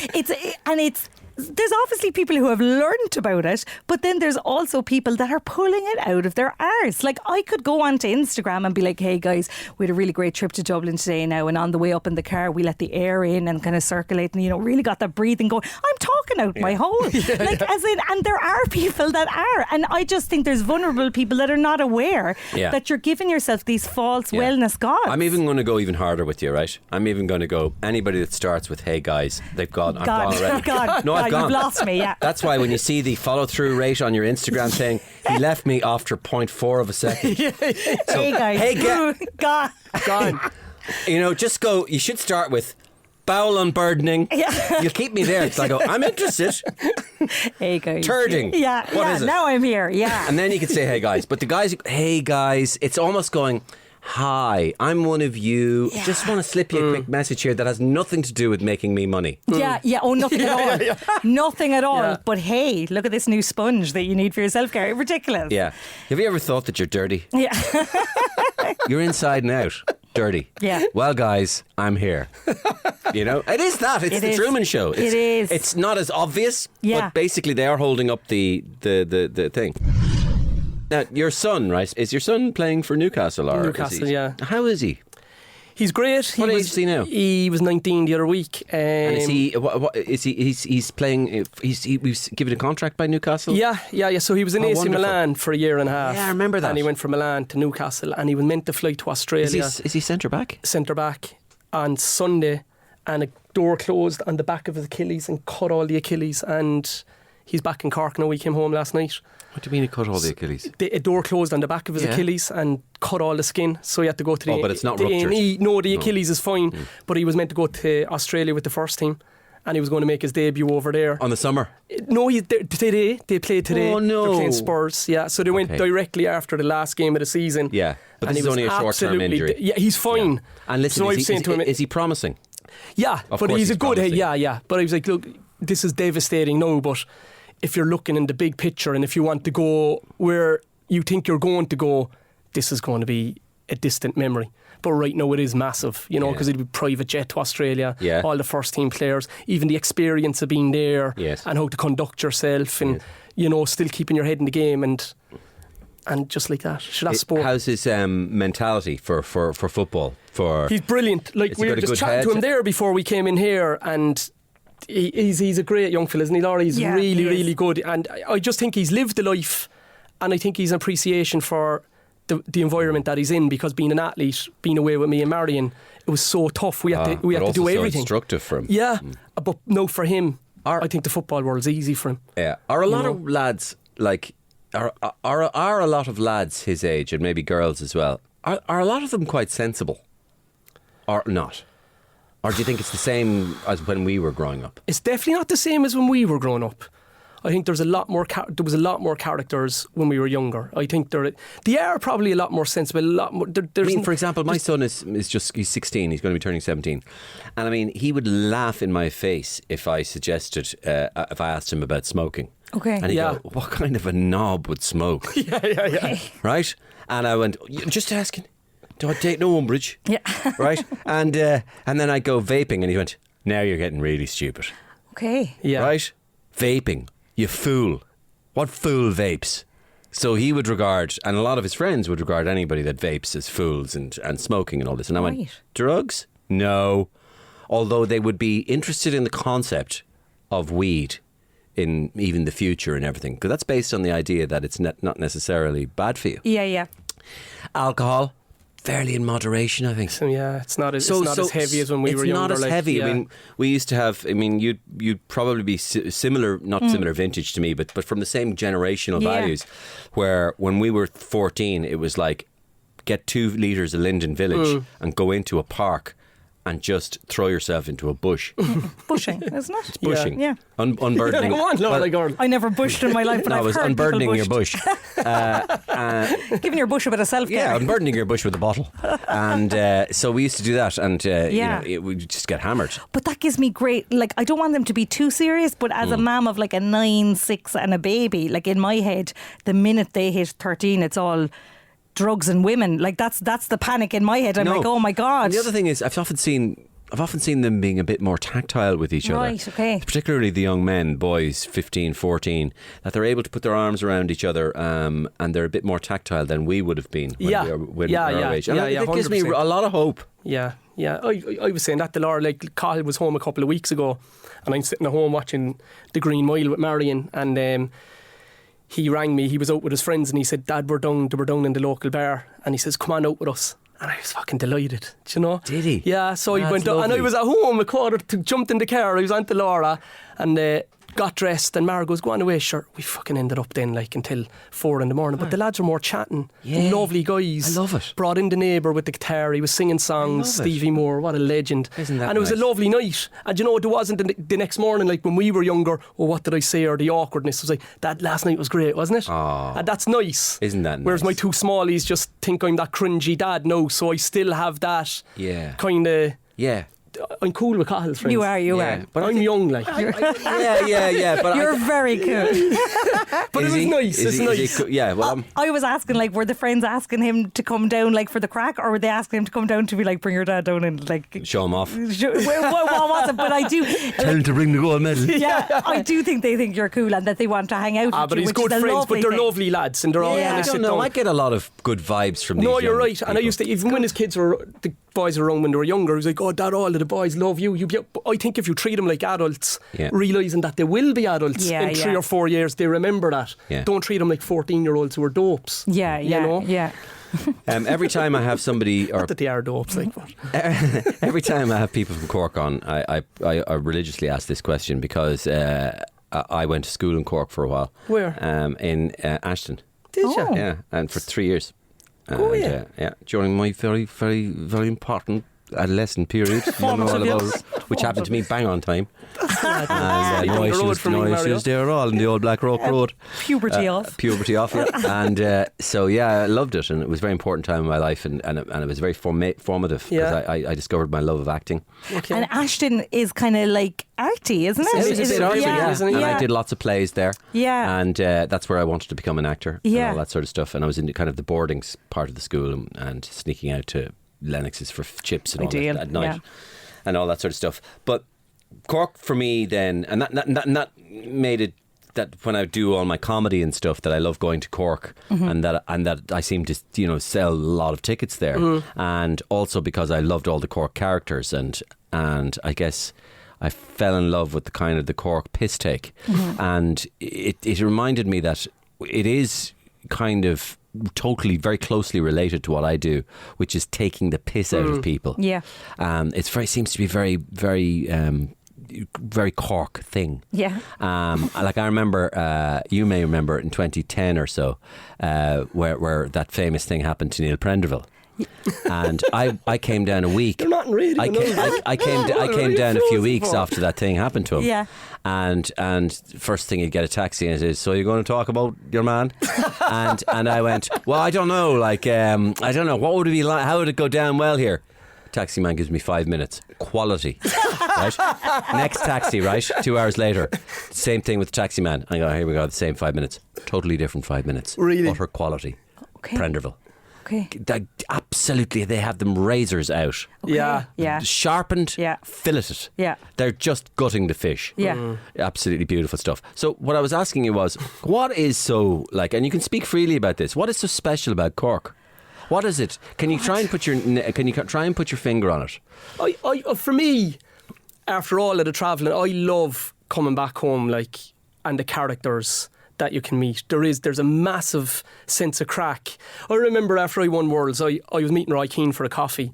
S2: There's obviously people who have learned about it, but then there's also people that are pulling it out of their arse. Like, I could go onto Instagram and be like, hey guys, we had a really great trip to Dublin today now, and on the way up in the car we let the air in and kind of circulate, and really got that breathing going. I'm talking out my hole. And there are people that are, and I just think there's vulnerable people that are not aware that you're giving yourself these false wellness gods.
S4: I'm even going to go even harder with you, right? I'm even going to go, anybody that starts with, hey guys, they've gone. I've gone already.
S2: God.
S4: No, I've gone.
S2: You've lost me, yeah.
S4: That's why when you see the follow-through rate on your Instagram saying, he left me after 0.4 of a second. So,
S2: hey guys.
S4: Hey,
S2: gone.
S4: Just go, you should start with bowel unburdening. Yeah. You'll keep me there. So I go, I'm interested.
S2: Hey guys.
S4: Turding.
S2: Yeah.
S4: What is it?
S2: Now I'm here. Yeah.
S4: And then you can say, hey guys. But the guys, hey guys, it's almost going, hi, I'm one of you. Just want to slip you a quick message here that has nothing to do with making me money.
S2: Yeah. Oh, nothing at all. Nothing at all. Yeah. But hey, look at this new sponge that you need for your self-care. Ridiculous.
S4: Yeah. Have you ever thought that you're dirty?
S2: Yeah.
S4: You're inside and out. Dirty.
S2: Yeah.
S4: Well, guys, I'm here. It is that. It's the Truman Show.
S2: It is.
S4: It's not as obvious, but basically they are holding up the thing. Now, your son, right? Is your son playing for Newcastle? Or
S5: Newcastle, yeah.
S4: How is he?
S5: He's great.
S4: What age is he now?
S5: He was 19 the other week.
S4: And is he? What is he? He's playing. He was given a contract by Newcastle.
S5: Yeah. So he was in AC Milan for a year and a half.
S4: Yeah, I remember that.
S5: And he went from Milan to Newcastle, and he was meant to fly to Australia.
S4: Is he centre back?
S5: Centre back on Sunday, and a door closed on the back of his Achilles and cut all the Achilles, and he's back in Cork now. He came home last night.
S4: What do you mean he cut all the Achilles?
S5: A door closed on the back of his Achilles and cut all the skin, so he had to go to the
S4: but it's not ruptured.
S5: No, the Achilles is fine, but he was meant to go to Australia with the first team, and he was going to make his debut over there.
S4: On the summer?
S5: No, today. They played today.
S4: Oh, no.
S5: They're playing Spurs, yeah. So they went directly after the last game of the season.
S4: Yeah, but this is only a short-term injury.
S5: Yeah, he's fine.
S4: Yeah. And listen, is he promising?
S5: Yeah, but he's a good head. Yeah. But I was like, look, this is devastating now, but if you're looking in the big picture and if you want to go where you think you're going to go, this is going to be a distant memory. But right now it is massive, because it'll be private jet to Australia, all the first team players, even the experience of being there and how to conduct yourself and, still keeping your head in the game. And and just like that. So that's sport.
S4: How's his mentality for football?
S5: He's brilliant. Like, we were just chatting to him there before we came in here, and he's a great young fella, isn't he, Laura? He's really good, and I just think he's lived the life, and I think he's an appreciation for the environment that he's in, because being an athlete, being away with me and Marion, it was so tough. We had to do everything.
S4: So instructive for him.
S5: Yeah, but no, for him, I think the football world's easy for him.
S4: Yeah, are a lot of lads like are a lot of lads his age, and maybe girls as well? Are a lot of them quite sensible, or not? Or do you think it's the same as when we were growing up?
S5: It's definitely not the same as when we were growing up. I think there was a lot more characters when we were younger. I think they are probably a lot more sensible. A lot more.
S4: For example, my son is he's 16. He's going to be turning 17, and I mean, he would laugh in my face if I suggested if I asked him about smoking.
S2: Okay,
S4: and he'd go, "What kind of a knob would smoke?"
S5: Yeah.
S4: Right? And I went, "Just asking. Don't take no umbrage."
S2: Yeah.
S4: Right? And then I go vaping, and he went, "Now you're getting really stupid."
S2: Okay.
S5: Yeah.
S4: Right? Vaping. You fool. What fool vapes? So he would regard, and a lot of his friends would regard anybody that vapes as fools and smoking and all this. And I went, drugs? No. Although they would be interested in the concept of weed in even the future and everything. Because that's based on the idea that it's not necessarily bad for you.
S2: Yeah.
S4: Alcohol? Fairly in moderation, I think.
S5: So yeah, it's not as heavy as when we were younger.
S4: It's not as heavy.
S5: Yeah.
S4: I mean, we used to have. I mean, you'd probably be similar, not similar vintage to me, but from the same generational values. Where when we were 14, it was like get 2 litres of Linden Village and go into a park and just throw yourself into a bush.
S2: Bushing, isn't it? It's
S4: bushing.
S2: Yeah.
S4: Unburdening.
S5: Go on, Laura, girl.
S2: I never bushed in my life, but
S4: no,
S2: I've heard
S4: unburdening your bush.
S2: Giving your bush a bit of self-care.
S4: Yeah, unburdening your bush with a bottle. And so we used to do that, and we just get hammered.
S2: But that gives me great, like, I don't want them to be too serious, but as a mum of like a 9, 6 and a baby, like in my head, the minute they hit 13, it's all drugs and women. Like that's the panic in my head. I'm like, oh my God.
S4: And the other thing is, I've often seen them being a bit more tactile with each other.
S2: Right, okay.
S4: Particularly the young men, boys, 15, 14, that they're able to put their arms around each other and they're a bit more tactile than we would have been when we were our age. And it gives me a lot of hope.
S5: Yeah. I was saying that to Laura, like, Cathal was home a couple of weeks ago and I'm sitting at home watching The Green Mile with Marion, and he rang me. He was out with his friends and he said, Dad, we're down in the local bar, and he says, come on out with us. And I was fucking delighted, do you know?
S4: Did he?
S5: Yeah, so I went out, and I was at home jumped in the car. I was on to Laura and got dressed, and Mara goes, go on away. Sure, we fucking ended up then like until 4 a.m. But the lads were more chatting.
S4: Yeah.
S5: Lovely guys.
S4: I love it.
S5: Brought in the neighbour with the guitar. He was singing songs. Stevie Moore, what a legend.
S4: Isn't that
S5: and it was
S4: nice?
S5: a lovely night. And you know, there wasn't the next morning like when we were younger, oh, what did I say, or the awkwardness. It was like, that last night was great, wasn't it?
S4: Aww.
S5: And that's nice.
S4: Isn't that nice?
S5: Whereas my 2 smallies just think I'm that cringy dad now, so I still have that kind of...
S4: Yeah.
S5: I'm cool with Cahill's friends.
S2: You are.
S5: But I'm young, like.
S4: Yeah. But
S2: you're very cool.
S5: But it was nice. It's nice.
S4: Yeah, well,
S2: I was asking, like, were the friends asking him to come down, like, for the crack, or were they asking him to come down to be like, bring your dad down and like
S4: show him off?
S2: What was it? But I do
S4: tell him to bring the gold medal.
S2: Yeah, I do think they think you're cool and that they want to hang out with you.
S5: But he's
S2: which
S5: good
S2: is a
S5: friends, but they're
S2: thing.
S5: lovely lads, and they're all.
S2: Yeah.
S4: I don't know. I get a lot of good vibes from these.
S5: No, you're
S4: young
S5: right. And I used to, even when his kids were, the boys were around when they were younger, he was like, oh, Dad, all of the boys love you. I think if you treat them like adults, realising that they will be adults in 3 or 4 years, they remember that.
S4: Yeah.
S5: Don't treat them like 14-year-olds who are dopes.
S2: Yeah.
S4: Every time I have somebody, or
S5: not that they are dopes, like, but.
S4: Every time I have people from Cork on, I religiously ask this question because I went to school in Cork for a while.
S5: Where?
S4: In Ashton.
S5: Did you?
S4: Yeah, and for 3 years.
S5: Yeah.
S4: During my very, very, very important adolescent period, you know all about, which happened to me bang on time. And no issues there at all in the old Black Rock Road.
S2: Puberty off.
S4: Puberty off, yeah. And so, I loved it, and it was a very important time in my life, and it was very formative because I discovered my love of acting.
S5: Okay.
S2: And Ashton is kind of like arty, isn't it?
S5: It's a bit arty, isn't it?
S4: And I did lots of plays there.
S2: Yeah.
S4: And that's where I wanted to become an actor and all that sort of stuff. And I was in kind of the boarding part of the school and sneaking out to Lennox's for chips and all that at night and all that sort of stuff. But Cork for me then, and that made it that when I do all my comedy and stuff, that I love going to Cork, and that I seem to sell a lot of tickets there, and also because I loved all the Cork characters, and I guess I fell in love with the Cork piss take, and it reminded me that it is kind of totally very closely related to what I do, which is taking the piss out of people.
S2: Yeah.
S4: Seems to be very, very very Cork thing.
S2: Yeah.
S4: Like I remember, you may remember in 2010 or so, where that famous thing happened to Neil Prenderville. And I came down a week.
S5: They're not really.
S4: I came down a few weeks after that thing happened to him.
S2: Yeah.
S4: And first thing, you get a taxi and it says, "So you're going to talk about your man?" and I went, "Well, I don't know. Like, I don't know. What would it be like? How would it go down well here?" Taxi man gives me 5 minutes. Quality. Right? Next taxi, right? 2 hours later. Same thing with the taxi man. I go, here we go, the same 5 minutes. Totally different 5 minutes.
S5: Really?
S4: Utter quality.
S2: Okay.
S4: Prenderville.
S2: Okay.
S4: Absolutely, they have them razors out.
S2: Okay.
S5: Yeah.
S2: Yeah.
S4: Sharpened,
S2: Yeah.
S4: filleted.
S2: Yeah.
S4: They're just gutting the fish.
S2: Yeah.
S4: Absolutely beautiful stuff. So what I was asking you was, what is so, like, and you can speak freely about this, what is so special about Cork? What is it? Can you try and put your finger on it?
S5: I for me, after all of the travelling, I love coming back home, like, and the characters that you can meet. There's a massive sense of crack. I remember after I won Worlds, I was meeting Roy Keane for a coffee,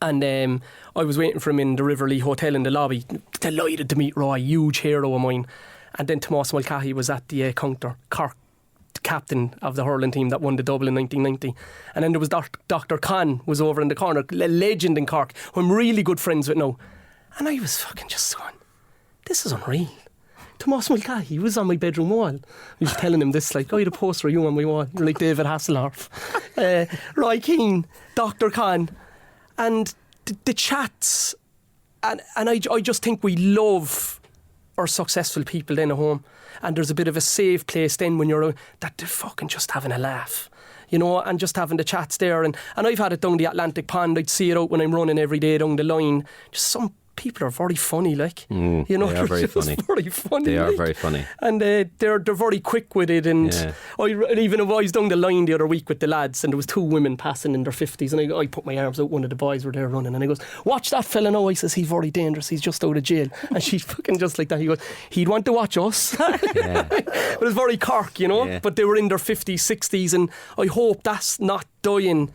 S5: and I was waiting for him in the Riverlea Hotel in the lobby, delighted to meet Roy, huge hero of mine. And then Tomás Mulcahy was at the counter, Cork captain of the hurling team that won the double in 1990. And then there was Dr. Khan was over in the corner, a legend in Cork, who I'm really good friends with now. And I was fucking just going, this is unreal. Tomás Mulcahy was on my bedroom wall. I was telling him this, like, I had a poster of you on my wall, you're like David Hasselhoff. Roy Keane, Dr. Khan, and the chats. And I just think we love our successful people then at home. And there's a bit of a safe place then when you're that they're fucking just having a laugh, you know, and just having the chats there. And I've had it down the Atlantic Pond. I'd see it out when I'm running every day down the line. Just some people are very funny, like, you know,
S4: they are very funny.
S5: Very funny.
S4: They are
S5: like.
S4: very funny,
S5: and they're very quick with it. And even if I was down the line the other week with the lads, and there was two women passing in their 50s, and I put my arms out. One of the boys were there running, and he goes, "Watch that fella now." I says, "He's very dangerous. He's just out of jail." And she's fucking just like that. He goes, "He'd want to watch us." But it's very Cork, you know. Yeah. But they were in their 50s, 60s, and I hope that's not dying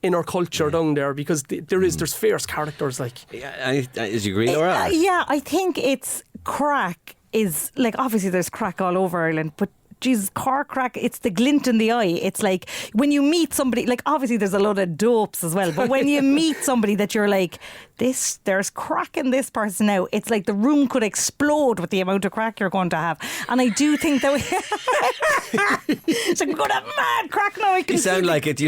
S5: in our culture down there, because there's fierce characters, like.
S4: Is you agree, Laura?
S2: Yeah, I think it's crack is, like, obviously there's crack all over Ireland, but Jesus, Cork crack, it's the glint in the eye. It's like when you meet somebody, like, obviously there's a lot of dopes as well, but when you meet somebody that you're like, there's crack in this person now, it's like the room could explode with the amount of crack you're going to have. And I do think that so I'm going to have mad crack now. You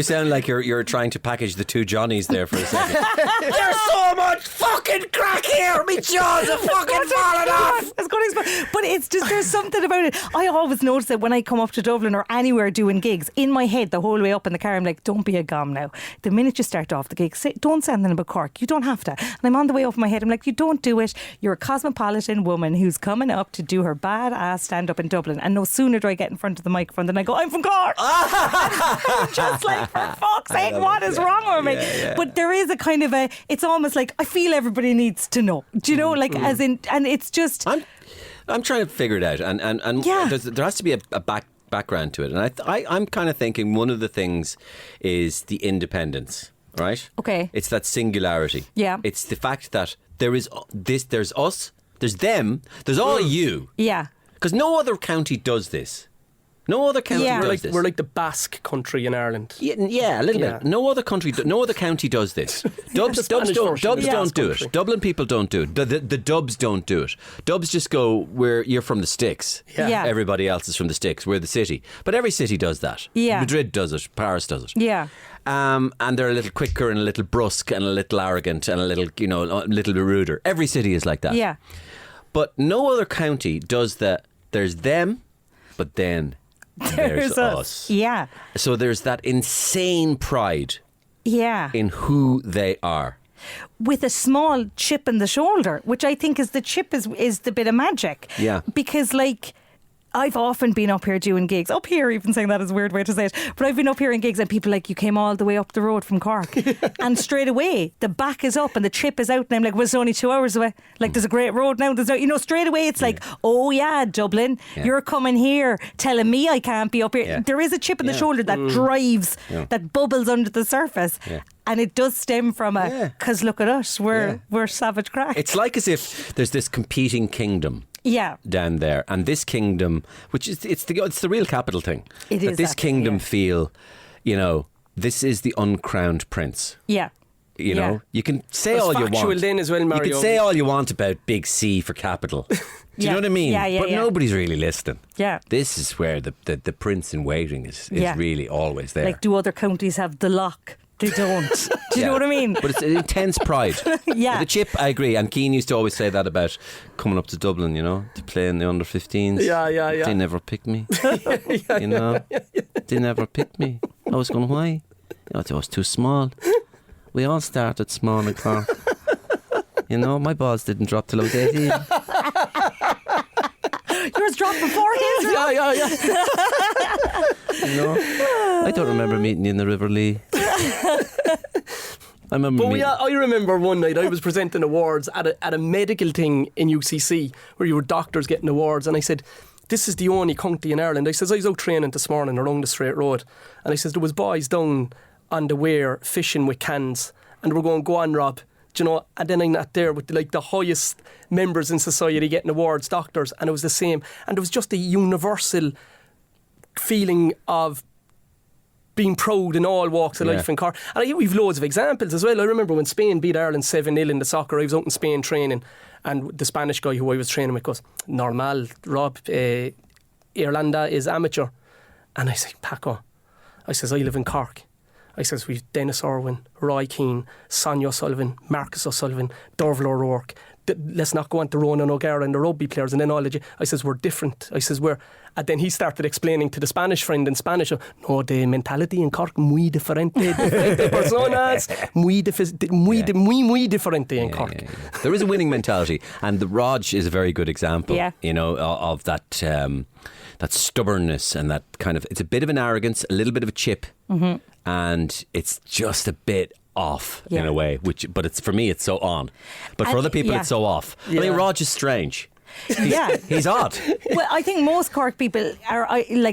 S2: sound
S4: like you're trying to package the two Johnnies there for a second. There's so much fucking crack here. My jaws are fucking falling off.
S2: But it's just, there's something about it. I always notice that when I come up to Dublin or anywhere doing gigs, in my head the whole way up in the car, I'm like, don't be a gom now. The minute you start off the gig, don't say anything about Cork. You don't have to. And I'm on the way up in my head, I'm like, you don't do it. You're a cosmopolitan woman who's coming up to do her badass stand up in Dublin, and no sooner do I get in front of the microphone than I go, I'm from Cork. I'm just like, for fuck's sake, what is wrong with me? Yeah. But there is a kind of it's almost like I feel everybody needs to know. Do you know, like, as in, and it's just.
S4: I'm trying to figure it out, and there has to be a background to it, and I'm kind of thinking one of the things is the independence, right?
S2: Okay.
S4: It's that singularity.
S2: Yeah.
S4: It's the fact that there's us, there's them, there's all you.
S2: Yeah.
S4: Because no other county does this. No other county does this.
S5: We're like the Basque country in Ireland.
S4: Yeah, a little bit. No other county does this. Dubs don't do it. Dublin people don't do it. The Dubs don't do it. Dubs just go, you're from the sticks.
S2: Yeah.
S4: Everybody else is from the sticks. We're the city. But every city does that.
S2: Yeah.
S4: Madrid does it. Paris does it.
S2: Yeah.
S4: And they're a little quicker and a little brusque and a little arrogant and a little, a little bit ruder. Every city is like that.
S2: Yeah.
S4: But no other county does there's them, but then there's us.
S2: Yeah.
S4: So there's that insane pride.
S2: Yeah.
S4: In who they are.
S2: With a small chip in the shoulder, which I think is the chip is the bit of magic.
S4: Yeah.
S2: Because, like, I've often been up here doing gigs. Up here, even saying that is a weird way to say it. But I've been up here in gigs and people like, you came all the way up the road from Cork. And straight away, the back is up and the chip is out. And I'm like, well, it's only 2 hours away. Like, there's a great road now. There's no, straight away it's like, oh yeah, Dublin, you're coming here telling me I can't be up here.
S4: Yeah.
S2: There is a chip in the shoulder that drives, that bubbles under the surface. Yeah. And it does stem from because look at us, we're savage crack.
S4: It's like as if there's this competing kingdom.
S2: Yeah,
S4: down there, and this kingdom, which is it's the real capital thing.
S2: It is
S4: this kingdom feel, this is the uncrowned prince.
S2: Yeah,
S4: you know, you can say all you want.
S5: Then as well, Mario.
S4: You can say all you want about big C for capital. Do you know what I mean?
S2: Yeah,
S4: but nobody's really listening.
S2: Yeah,
S4: this is where the prince in waiting is really always there.
S2: Like, do other counties have the lock? They don't. Do you know what I mean?
S4: But it's intense pride.
S2: Yeah.
S4: The chip, I agree. And Keane used to always say that about coming up to Dublin, to play in the under-15s.
S5: Yeah.
S4: They never picked me. They never picked me. I was going, why? I was too small. We all started small in Cork. My balls didn't drop till I was 18.
S2: Yours dropped before his.
S5: Yeah.
S4: I don't remember meeting you in the River Lee. I
S5: remember one night I was presenting awards at a medical thing in UCC where you were doctors getting awards, and I said, this is the only county in Ireland. I says, I was out training this morning along the straight road, and I says, there was boys down on the weir fishing with cans, and we're going, go on, Rob. And then I'm not there with the highest members in society getting awards, doctors, and it was the same. And there was just a universal feeling of being proud in all walks of life in Cork. And we've loads of examples as well. I remember when Spain beat Ireland 7-0 in the soccer, I was out in Spain training, and the Spanish guy who I was training with goes, normal, Rob, Irlanda is amateur. And I say, Paco, I says, I live in Cork. I says, we've Dennis Irwin, Roy Keane, Sonia O'Sullivan, Marcus O'Sullivan, Derval O'Rourke. Let's not go on to Ronan O'Gara and the rugby players and then all of you. I says, we're different. I says, and then he started explaining to the Spanish friend in Spanish, no, the mentality in Cork, muy diferente, diferente personas, muy diferente in Cork.
S4: Yeah. There is a winning mentality, and the Rog is a very good example, of that that stubbornness and that kind of, it's a bit of an arrogance, a little bit of a chip, and it's just a bit off in a way, but it's, for me, it's so on, but for other people it's so off. I mean, Rog is strange. He's odd.
S2: Well, I think most Cork people are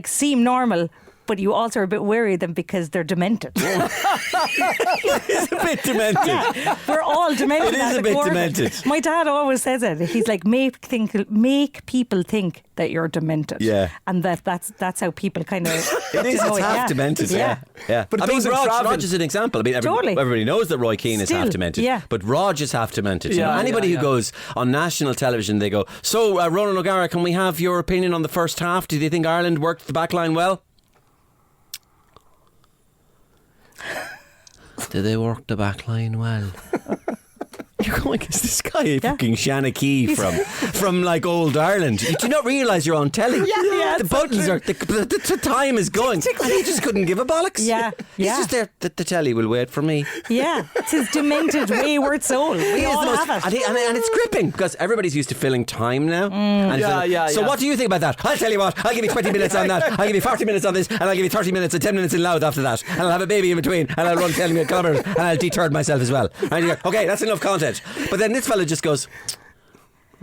S2: seem normal, but you also are a bit wary of them because they're demented.
S4: It's a bit demented.
S2: Yeah, we're all demented.
S4: It is a bit demented.
S2: My dad always says it. He's like, make people think that you're demented.
S4: Yeah.
S2: And that's how people kind of...
S4: It is, it's half demented. Yeah.
S5: But
S4: I mean, Rog is an example. I mean, everybody knows that Roy Keane is half demented.
S2: Yeah.
S4: But Rog is half demented.
S5: Yeah,
S4: anybody who goes on national television, they go, so Ronan O'Gara, can we have your opinion on the first half? Do you think Ireland worked the back line well? Do they work the back line well? You're going, is this guy a fucking Shanna Key from like old Ireland? Do you not realise you're on telly?
S2: Yeah,
S4: the buttons are, the time is going. And he just couldn't give a bollocks.
S2: Yeah.
S4: He's just there, the telly will wait for me.
S2: Yeah, it's his demented, wayward soul. We all have it.
S4: And it's gripping because everybody's used to filling time now. So what do you think about that? I'll tell you what, I'll give you 20 minutes on that, I'll give you 40 minutes on this, and I'll give you 30 minutes and 10 minutes in Louth after that, and I'll have a baby in between, and I'll run telling me kilometres, and I'll deturd myself as well. And you go, okay, that's enough content. But then this fella just goes,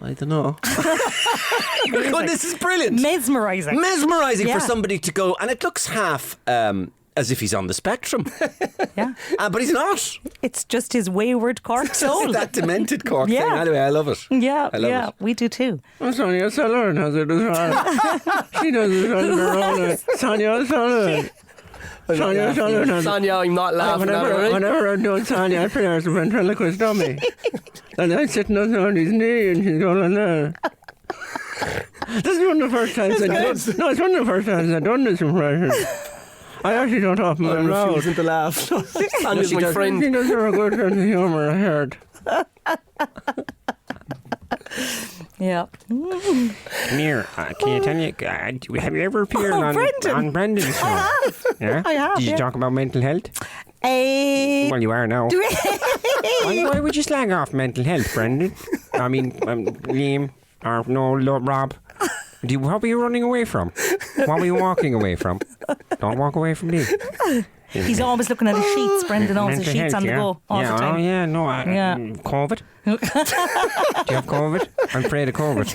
S4: I don't know. This is brilliant.
S2: Mesmerising
S4: for somebody to go, and it looks half as if he's on the spectrum.
S2: Yeah.
S4: But he's not.
S2: It's just his wayward Cork soul.
S4: That demented Cork thing. Anyway, I love it.
S2: Yeah, I love it. We do too.
S6: Sonia O'Sullivan has it as well. She does it on her own. Sonia O'Sullivan.
S5: Sonia, I'm not laughing at her.
S6: Whenever I'm doing Sonia, I play her as a ventriloquist dummy. And I'm sitting on somebody's knee and she's going, This is one of the first times it's one of the first times I've done this impression. I actually don't often
S5: I'm refusing to laugh. Sonia's my friend.
S6: She does have a good sense of humour, I heard.
S2: Yeah.
S6: Come here, can you tell me, have you ever appeared on Brendan's show?
S2: I have.
S6: Yeah?
S2: I have.
S6: Did you talk about mental health? Well, you are now. Why would you slag off mental health, Brendan? I mean, Liam, or no, Rob. What were you running away from? What were you walking away from? Don't walk away from me.
S2: He's always looking at his sheets, Brendan. Always his sheets on the go all the time.
S6: Oh, yeah, no. COVID? Do you have COVID? I'm afraid of COVID.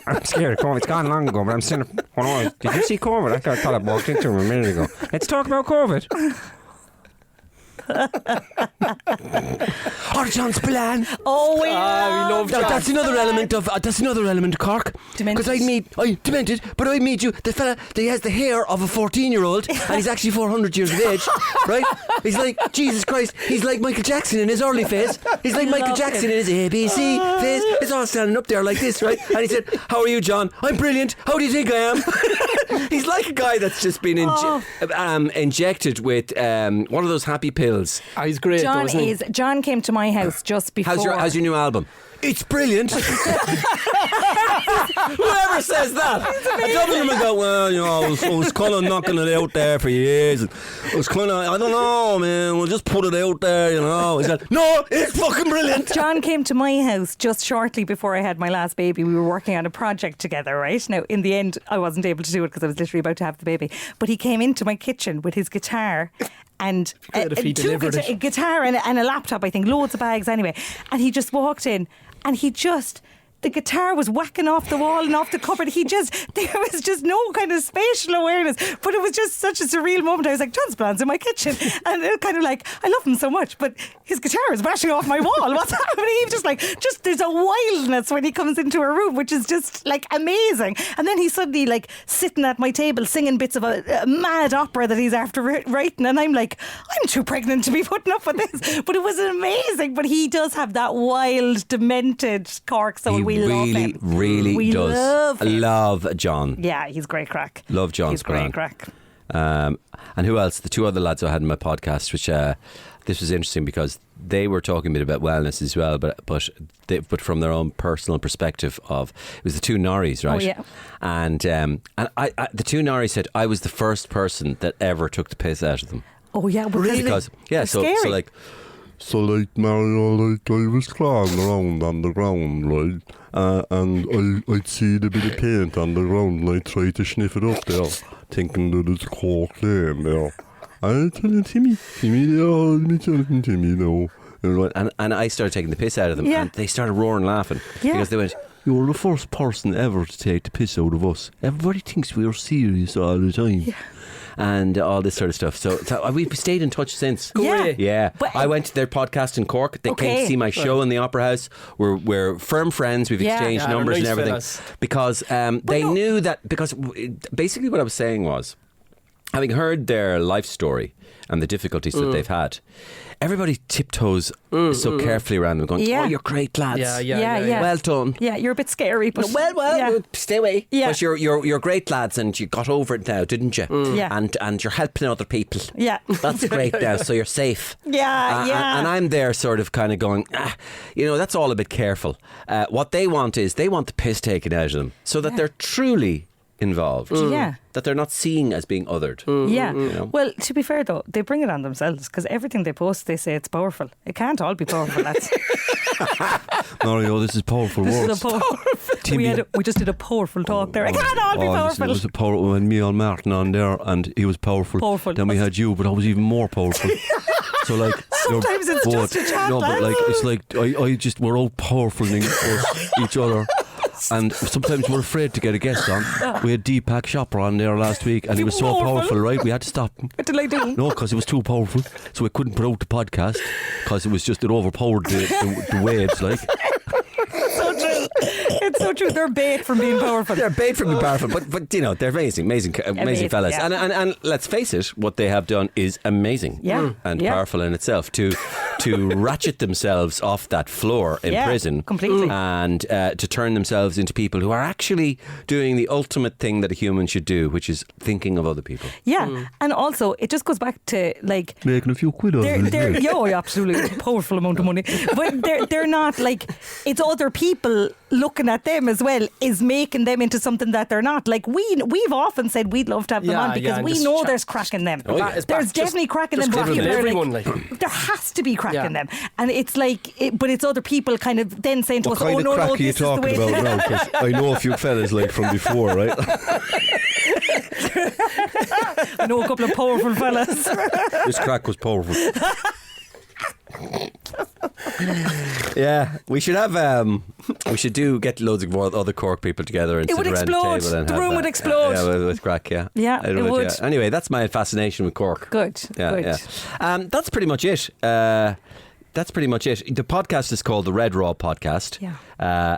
S6: I'm scared of COVID. It's gone long ago, but I'm still... Oh, no. Did you see COVID? I thought I walked into him a minute ago. Let's talk about COVID.
S4: John's plan.
S2: Oh, we
S5: love John.
S4: That's another element of Cork. Because I'd meet you. The fella that has the hair of a 14-year-old, and he's actually 400 years of age, right? He's like, Jesus Christ, he's like Michael Jackson in his early phase. He's like Michael Jackson in his ABC phase. He's all standing up there like this, right? And he said, "How are you, John? I'm brilliant. How do you think I am?" He's like a guy that's just been injected with one of those happy pills.
S5: He's great.
S2: John came to my house just before.
S4: How's your new album? It's brilliant. Whoever says that. I don't remember go, well, you know, I was kind of knocking it out there for years. And I was kind of, I don't know, man, we'll just put it out there, you know. He said, no, it's fucking brilliant.
S2: John came to my house just shortly before I had my last baby. We were working on a project together, right? Now, in the end, I wasn't able to do it because I was literally about to have the baby. But he came into my kitchen with his guitar and a guitar and a laptop, I think, loads of bags anyway. And he just walked in and the guitar was whacking off the wall and off the cupboard. There was just no kind of spatial awareness, but it was just such a surreal moment. I was like, John's plan's in my kitchen, and it kind of like, I love him so much, but his guitar is bashing off my wall. What's happening? He's just there's a wildness when he comes into a room, which is just like amazing. And then he's suddenly like sitting at my table singing bits of a mad opera that he's after writing, and I'm like, I'm too pregnant to be putting up with this. But it was amazing. But he does have that wild, demented Cork, so we love him.
S4: Really does. Love John.
S2: Yeah, he's great crack.
S4: Love John's
S2: He's great crack.
S4: And who else? The two other lads I had in my podcast, which this was interesting because they were talking a bit about wellness as well, but from their own personal perspective of, it was the two Norries, right?
S2: Oh, yeah.
S4: And I the two Norries said I was the first person that ever took the piss out of them.
S2: Oh yeah,
S4: really? Because
S9: So like Mario, like I was crawling around on the ground, right? And I'd see the bit of paint on the ground and I'd try to sniff it up there, thinking that it's Cork there. I tell you, Timmy, no.
S4: And I started taking the piss out of them, and they started roaring laughing because they went,
S9: "You're the first person ever to take the piss out of us. Everybody thinks we're serious all the time."
S2: Yeah.
S4: And all this sort of stuff. So we've stayed in touch since.
S2: Yeah.
S4: But I went to their podcast in Cork. They came to see my show in the Opera House. We're firm friends. We've exchanged numbers and everything. Fellas. Because they knew that, because basically what I was saying was, having heard their life story and the difficulties that they've had, everybody tiptoes so carefully around them, going, "Oh, you're great lads.
S2: Yeah.
S4: Well done.
S2: Yeah, you're a bit scary, but
S4: stay away.
S2: Yeah.
S4: But you're great lads, and you got over it now, didn't you?
S2: Yeah.
S4: And you're helping other people.
S2: Yeah,
S4: that's great now. So you're safe.
S2: Yeah.
S4: And I'm there, sort of, kind of going, that's all a bit careful. What they want is the piss taken out of them, so that they're truly involved. That they're not seen as being othered.
S2: Well, to be fair though, they bring it on themselves, because everything they post, they say it's powerful. It can't all be powerful, lads.
S9: Mario, this is powerful words.
S2: We just did a powerful talk there. It can't all be powerful.
S9: It was a powerful. When me and Martin on there, and he was powerful. Then we had you, but I was even more powerful. So like,
S2: sometimes it's just a chat.
S9: No, but like, it's like we're all powerful in each other. And sometimes we're afraid to get a guest on. We had Deepak Chopra on there last week, and he was so powerful, right? We had to stop him.
S2: What did I do?
S9: No, because he was too powerful, so we couldn't put out the podcast because it overpowered the waves, like.
S2: It's so true. They're bait from being powerful.
S4: They're bait from being powerful, but they're amazing fellas. Yeah. And let's face it, what they have done is amazing, and powerful in itself. To ratchet themselves off that floor in prison,
S2: completely,
S4: and to turn themselves into people who are actually doing the ultimate thing that a human should do, which is thinking of other people.
S2: And also it just goes back to like
S9: making a few quid on it.
S2: Absolutely powerful amount of money, but they're not like, it's other people looking at them as well is making them into something that they're not. Like we've often said we'd love to have them on because we know there's crack in them. There's definitely crack in them. But
S5: everyone,
S2: there has to be crack in them, and it's like, but it's other people kind of then saying to us, "Oh no,
S9: crack
S2: this is the way."
S9: What kind of crack are you talking about now? 'Cause I know a few fellas like from before, right?
S2: I know a couple of powerful fellas.
S4: This crack was powerful. Yeah, we should have get loads of more other Cork people together and
S2: It
S4: sit
S2: would
S4: around
S2: explode.
S4: the table and
S2: The
S4: have
S2: room
S4: that.
S2: would explode.
S4: Yeah, with crack. Yeah,
S2: Yeah, it would.
S4: Yeah. Anyway, that's my fascination with Cork.
S2: Good.
S4: That's pretty much it. That's pretty much it. The podcast is called the Red Raw Podcast.
S2: Yeah.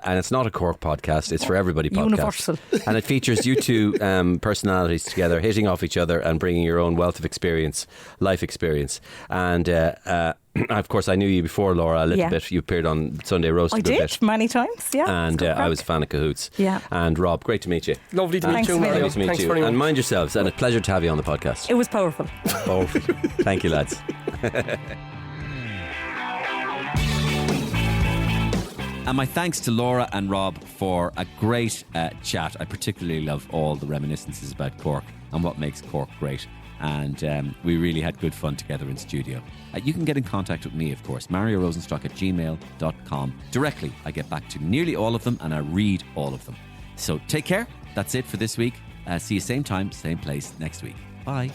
S4: And it's not a Cork podcast, it's for everybody podcast.
S2: Universal.
S4: And it features you two personalities together, hitting off each other and bringing your own wealth of experience, life experience. And of course, I knew you before, Laura, a little bit. You appeared on Sunday Roast a bit.
S2: Many times, yeah.
S4: And I was a fan of Cahoots.
S2: Yeah.
S4: And Rob, great to meet you.
S5: Lovely to meet you.
S4: Lovely to meet
S5: Thanks
S4: you.
S5: very much.
S4: And mind yourselves, and a pleasure to have you on the podcast.
S2: It was powerful.
S4: Powerful. Thank you, lads.
S3: And my thanks to Laura and Rob for a great chat. I particularly love all the reminiscences about Cork and what makes Cork great. And we really had good fun together in studio. You can get in contact with me, of course, mariorosenstock@gmail.com. Directly, I get back to nearly all of them and I read all of them. So take care. That's it for this week. See you same time, same place next week. Bye.